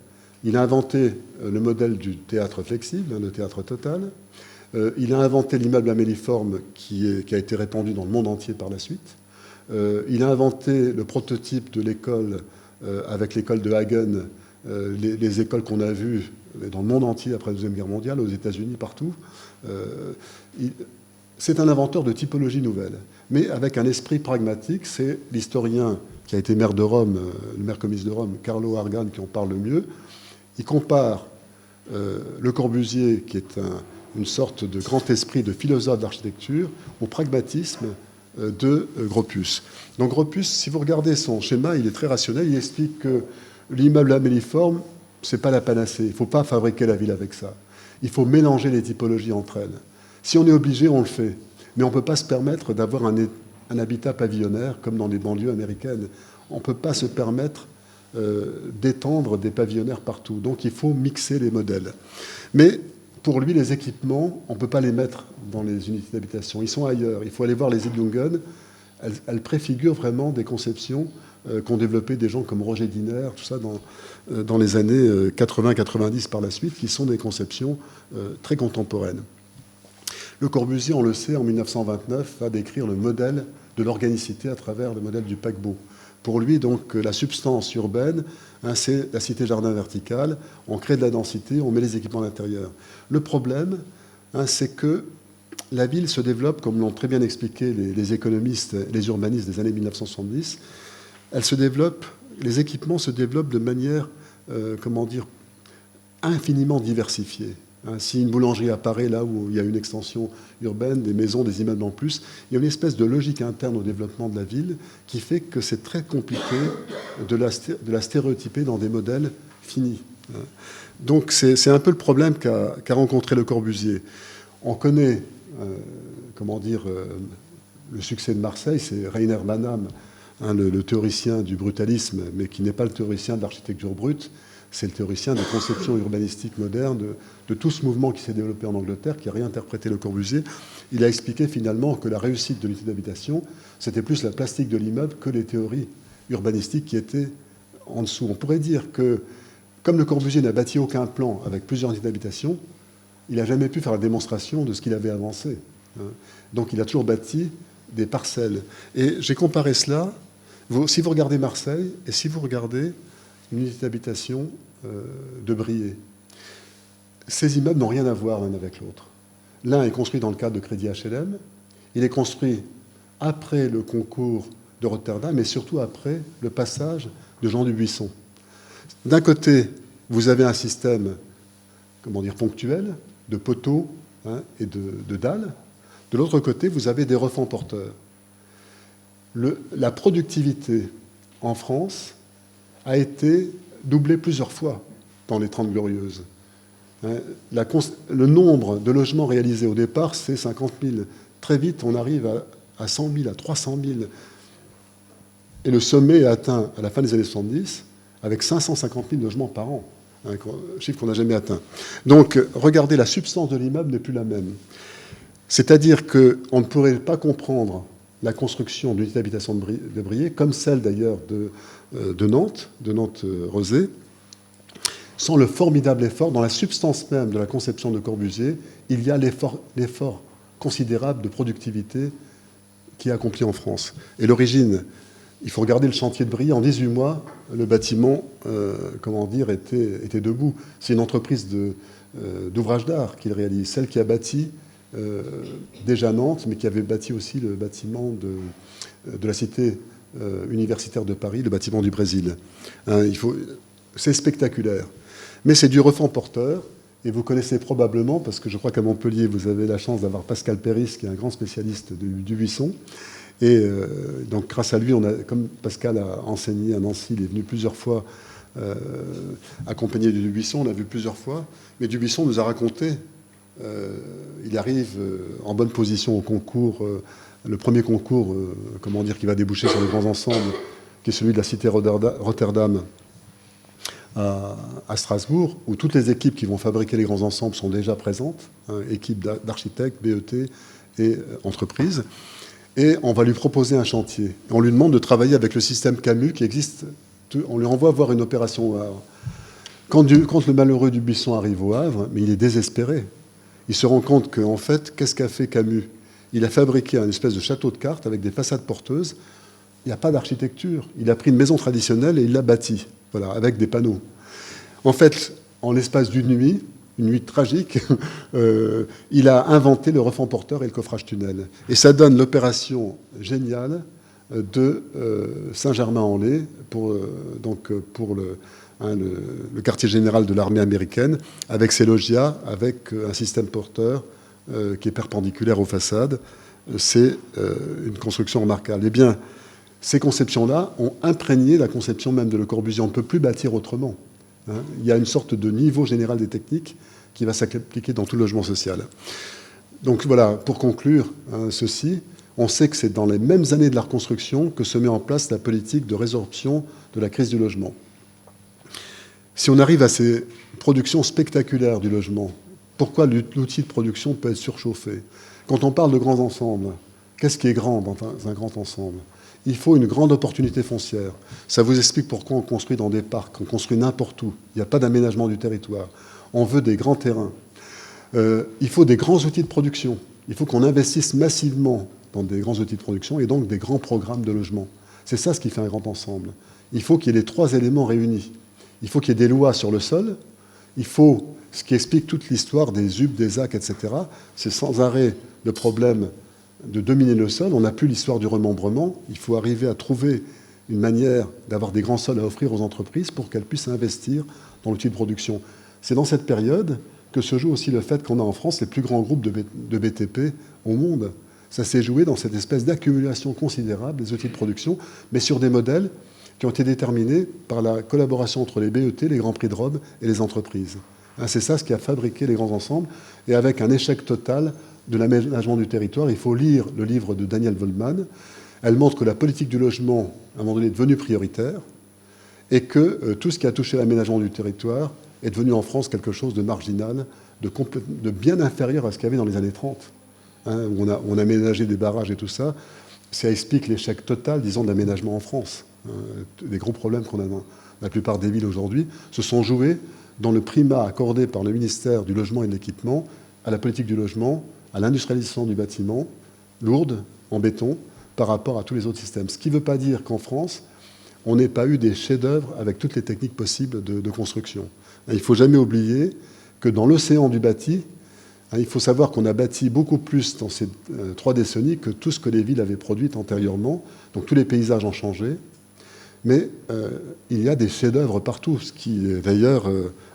Il a inventé le modèle du théâtre flexible, le théâtre total. Il a inventé l'immeuble améliforme qui a été répandu dans le monde entier par la suite. Il a inventé le prototype de l'école avec l'école de Hagen, les écoles qu'on a vues dans le monde entier après la Deuxième Guerre mondiale, aux États-Unis, partout. C'est un inventeur de typologie nouvelle, mais avec un esprit pragmatique. C'est l'historien qui a été maire de Rome, le maire commis de Rome, Carlo Argan, qui en parle le mieux. Il compare Le Corbusier, qui est une sorte de grand esprit de philosophe d'architecture, au pragmatisme de Gropius. Donc Gropius, si vous regardez son schéma, il est très rationnel. Il explique que l'immeuble améliforme, ce n'est pas la panacée. Il ne faut pas fabriquer la ville avec ça. Il faut mélanger les typologies entre elles. Si on est obligé, on le fait. Mais on ne peut pas se permettre d'avoir un habitat pavillonnaire comme dans les banlieues américaines. On ne peut pas se permettre d'étendre des pavillonnaires partout. Donc il faut mixer les modèles. Mais pour lui, les équipements, on ne peut pas les mettre dans les unités d'habitation. Ils sont ailleurs. Il faut aller voir les Siedlungen. Elles préfigurent vraiment des conceptions qu'ont développées des gens comme Roger Diner, tout ça dans les années 80-90 par la suite, qui sont des conceptions très contemporaines. Le Corbusier, on le sait, en 1929, va décrire le modèle de l'organicité à travers le modèle du paquebot. Pour lui, donc, la substance urbaine, c'est la cité-jardin verticale, on crée de la densité, on met les équipements à l'intérieur. Le problème, c'est que la ville se développe, comme l'ont très bien expliqué les économistes, les urbanistes des années 1970, les équipements se développent de manière, infiniment diversifiée. Si une boulangerie apparaît là où il y a une extension urbaine, des maisons, des immeubles en plus, il y a une espèce de logique interne au développement de la ville qui fait que c'est très compliqué de la stéréotyper dans des modèles finis. Donc c'est un peu le problème qu'a rencontré Le Corbusier. On connaît le succès de Marseille, c'est Rainer Banham, le théoricien du brutalisme, mais qui n'est pas le théoricien de l'architecture brute. C'est le théoricien des conceptions urbanistiques modernes, de tout ce mouvement qui s'est développé en Angleterre, qui a réinterprété Le Corbusier. Il a expliqué finalement que la réussite de l'unité d'habitation, c'était plus la plastique de l'immeuble que les théories urbanistiques qui étaient en dessous. On pourrait dire que, comme Le Corbusier n'a bâti aucun plan avec plusieurs unités d'habitation, il n'a jamais pu faire la démonstration de ce qu'il avait avancé. Donc il a toujours bâti des parcelles. Et j'ai comparé cela, si vous regardez Marseille, et si vous regardez une unité d'habitation de Briey. Ces immeubles n'ont rien à voir l'un avec l'autre. L'un est construit dans le cadre de Crédit HLM, il est construit après le concours de Rotterdam, mais surtout après le passage de Jean Dubuisson. D'un côté, vous avez un système, ponctuel, de poteaux et de dalles. De l'autre côté, vous avez des refends porteurs. La productivité en France a été doublée plusieurs fois dans les 30 Glorieuses. Le nombre de logements réalisés au départ, c'est 50 000. Très vite, on arrive à 100 000, à 300 000. Et le sommet est atteint à la fin des années 70 avec 550 000 logements par an, un chiffre qu'on n'a jamais atteint. Donc, regardez, la substance de l'immeuble n'est plus la même. C'est-à-dire qu'on ne pourrait pas comprendre la construction d'une unité d'habitation de Briey, comme celle d'ailleurs de Nantes Rosé, sans le formidable effort, dans la substance même de la conception de Corbusier, il y a l'effort considérable de productivité qui est accompli en France. Et l'origine, il faut regarder le chantier de Brie. En 18 mois, le bâtiment, était debout. C'est une entreprise d'ouvrage d'art qu'il réalise, celle qui a bâti déjà Nantes, mais qui avait bâti aussi le bâtiment de la cité universitaire de Paris, le bâtiment du Brésil. C'est spectaculaire. Mais c'est du refend porteur, et vous connaissez probablement, parce que je crois qu'à Montpellier, vous avez la chance d'avoir Pascal Péris, qui est un grand spécialiste du buisson. Et donc, grâce à lui, comme Pascal a enseigné à Nancy, il est venu plusieurs fois accompagné du Dubuisson, on l'a vu plusieurs fois. Mais Dubuisson nous a raconté, il arrive en bonne position au concours, le premier concours, qui va déboucher sur les grands ensembles, qui est celui de la cité Rotterdam à Strasbourg, où toutes les équipes qui vont fabriquer les grands ensembles sont déjà présentes, équipes d'architectes, BET et entreprises. Et on va lui proposer un chantier. Et on lui demande de travailler avec le système Camus qui existe. On lui envoie voir une opération au Havre. Quand le malheureux Dubuisson arrive au Havre, mais il est désespéré. Il se rend compte qu'en fait, qu'est-ce qu'a fait Camus? Il a fabriqué un espèce de château de cartes avec des façades porteuses. Il n'y a pas d'architecture. Il a pris une maison traditionnelle et il l'a bâtie, voilà, avec des panneaux. En fait, en l'espace d'une nuit, une nuit tragique, il a inventé le refend porteur et le coffrage tunnel. Et ça donne l'opération géniale de Saint-Germain-en-Laye pour le quartier général de l'armée américaine, avec ses loggias, avec un système porteur qui est perpendiculaire aux façades. C'est une construction remarquable. Eh bien, ces conceptions-là ont imprégné la conception même de Le Corbusier. On ne peut plus bâtir autrement. Il y a une sorte de niveau général des techniques qui va s'appliquer dans tout le logement social. Donc voilà, pour conclure ceci, on sait que c'est dans les mêmes années de la reconstruction que se met en place la politique de résorption de la crise du logement. Si on arrive à ces productions spectaculaires du logement, pourquoi l'outil de production peut être surchauffé? Quand on parle de grands ensembles, qu'est-ce qui est grand dans un grand ensemble? Il faut une grande opportunité foncière. Ça vous explique pourquoi on construit dans des parcs, on construit n'importe où. Il n'y a pas d'aménagement du territoire. On veut des grands terrains. Il faut des grands outils de production. Il faut qu'on investisse massivement dans des grands outils de production et donc des grands programmes de logement. C'est ça ce qui fait un grand ensemble. Il faut qu'il y ait les trois éléments réunis. Il faut qu'il y ait des lois sur le sol. Il faut, ce qui explique toute l'histoire des UP, des ZAC, etc., c'est sans arrêt le problème de dominer le sol. On n'a plus l'histoire du remembrement. Il faut arriver à trouver une manière d'avoir des grands sols à offrir aux entreprises pour qu'elles puissent investir dans l'outil de production. C'est dans cette période que se joue aussi le fait qu'on a en France les plus grands groupes de BTP au monde. Ça s'est joué dans cette espèce d'accumulation considérable des outils de production, mais sur des modèles qui ont été déterminés par la collaboration entre les BET, les Grands Prix de Rome et les entreprises. C'est ça ce qui a fabriqué les grands ensembles, et avec un échec total de l'aménagement du territoire. Il faut lire le livre de Daniel Goleman. Elle montre que la politique du logement, à un moment donné, est devenue prioritaire, et que tout ce qui a touché l'aménagement du territoire est devenu en France quelque chose de marginal, de bien inférieur à ce qu'il y avait dans les années 30, où on a aménagé des barrages et tout ça. Ça explique l'échec total, disons, d'aménagement en France. Les gros problèmes qu'on a dans la plupart des villes aujourd'hui se sont joués dans le primat accordé par le ministère du Logement et de l'Équipement à la politique du logement, à l'industrialisation du bâtiment, lourde, en béton, par rapport à tous les autres systèmes. Ce qui ne veut pas dire qu'en France, on n'ait pas eu des chefs-d'œuvre avec toutes les techniques possibles de construction. Il ne faut jamais oublier que dans l'océan du bâti, il faut savoir qu'on a bâti beaucoup plus dans ces 3 décennies que tout ce que les villes avaient produit antérieurement. Donc tous les paysages ont changé. Mais il y a des chefs-d'œuvre partout, ce qui d'ailleurs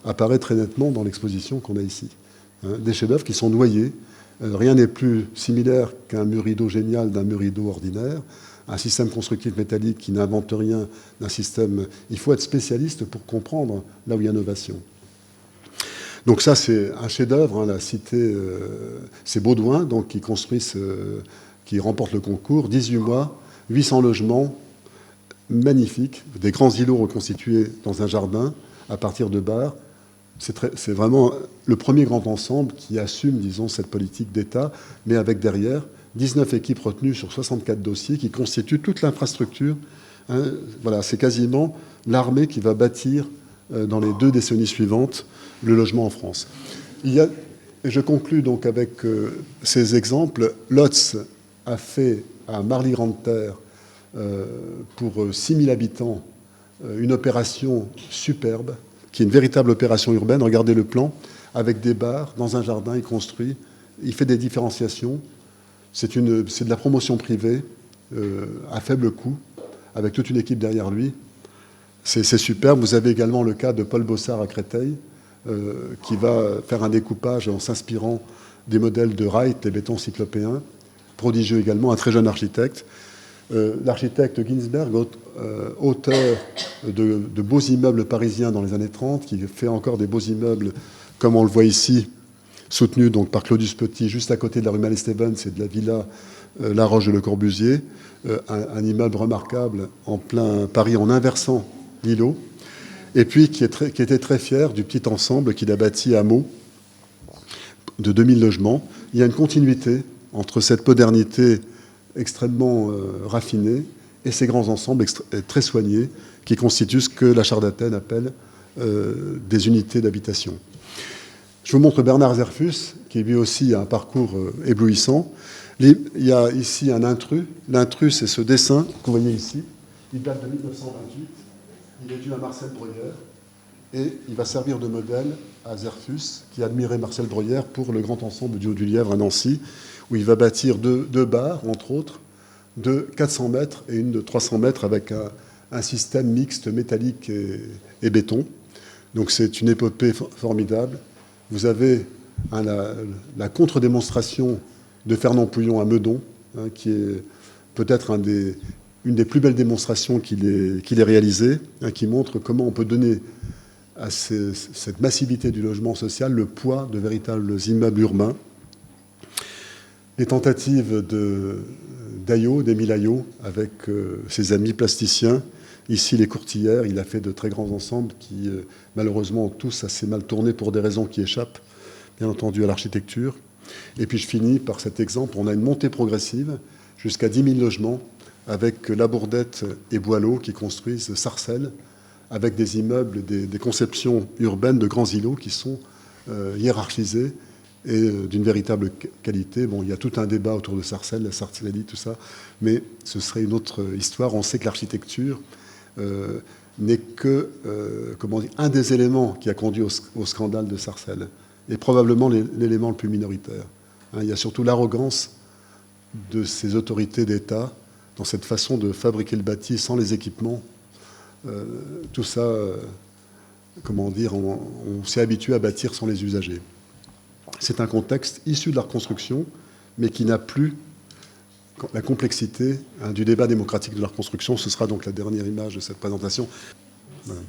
apparaît très nettement dans l'exposition qu'on a ici. Des chefs-d'œuvre qui sont noyés. Rien n'est plus similaire qu'un mur rideau génial d'un mur rideau ordinaire. Un système constructif métallique qui n'invente rien d'un système. Il faut être spécialiste pour comprendre là où il y a innovation. Donc ça, c'est un chef-d'œuvre. La cité, c'est Baudouin, donc, qui remporte le concours. 18 mois, 800 logements, magnifiques, des grands îlots reconstitués dans un jardin à partir de barres. C'est vraiment le premier grand ensemble qui assume, disons, cette politique d'État, mais avec derrière 19 équipes retenues sur 64 dossiers qui constituent toute l'infrastructure. Voilà, c'est quasiment l'armée qui va bâtir dans les 2 décennies suivantes, le logement en France. Et je conclus donc avec ces exemples. Lotz a fait à Marly-Grande-Terre, pour 6 000 habitants, une opération superbe, qui est une véritable opération urbaine. Regardez le plan, avec des bars, dans un jardin, il construit, il fait des différenciations. C'est de la promotion privée, à faible coût, avec toute une équipe derrière lui. C'est superbe. Vous avez également le cas de Paul Bossard à Créteil, qui va faire un découpage en s'inspirant des modèles de Wright, les bétons cyclopéens. Prodigieux également, un très jeune architecte. L'architecte Ginsberg, auteur de beaux immeubles parisiens dans les années 30, qui fait encore des beaux immeubles, comme on le voit ici, soutenu donc par Claudius Petit, juste à côté de la rue Malestéban, c'est de la villa La Roche de Le Corbusier, un immeuble remarquable en plein Paris en inversant l'îlot, et puis qui était très fier du petit ensemble qu'il a bâti à Meaux, de 2000 logements. Il y a une continuité entre cette modernité extrêmement raffinée et ces grands ensembles très soignés qui constituent ce que la Charte d'Athènes appelle des unités d'habitation. Je vous montre Bernard Zerfus, qui lui aussi a un parcours éblouissant. Il y a ici un intrus. L'intrus, c'est ce dessin que vous voyez ici. Il date de 1928. Il est dû à Marcel Breuer. Et il va servir de modèle à Zerfus, qui admirait Marcel Breuer pour le grand ensemble du Haut-du-Lièvre à Nancy, où il va bâtir deux bars, entre autres, de 400 mètres et une de 300 mètres avec un système mixte métallique et béton. Donc c'est une épopée formidable. Vous avez la contre-démonstration de Fernand Pouillon à Meudon, qui est peut-être une des plus belles démonstrations qu'il ait réalisées, qui montre comment on peut donner à cette massivité du logement social le poids de véritables immeubles urbains. Les tentatives d'Émile Aillot, avec ses amis plasticiens, ici les Courtillères, il a fait de très grands ensembles qui, malheureusement, ont tous assez mal tourné pour des raisons qui échappent, bien entendu, à l'architecture. Et puis je finis par cet exemple. On a une montée progressive jusqu'à 10 000 logements avec Labourdette et Boileau qui construisent Sarcelles, avec des immeubles, des conceptions urbaines de grands îlots qui sont hiérarchisés et d'une véritable qualité. Bon, il y a tout un débat autour de Sarcelles, la Sarcellie, tout ça, mais ce serait une autre histoire. On sait que l'architecture n'est que un des éléments qui a conduit au scandale de Sarcelles, et probablement l'élément le plus minoritaire. Il y a surtout l'arrogance de ces autorités d'État dans cette façon de fabriquer le bâti sans les équipements. Tout ça, on s'est habitué à bâtir sans les usagers. C'est un contexte issu de la reconstruction, mais qui n'a plus la complexité du débat démocratique de la reconstruction. Ce sera donc la dernière image de cette présentation. Voilà.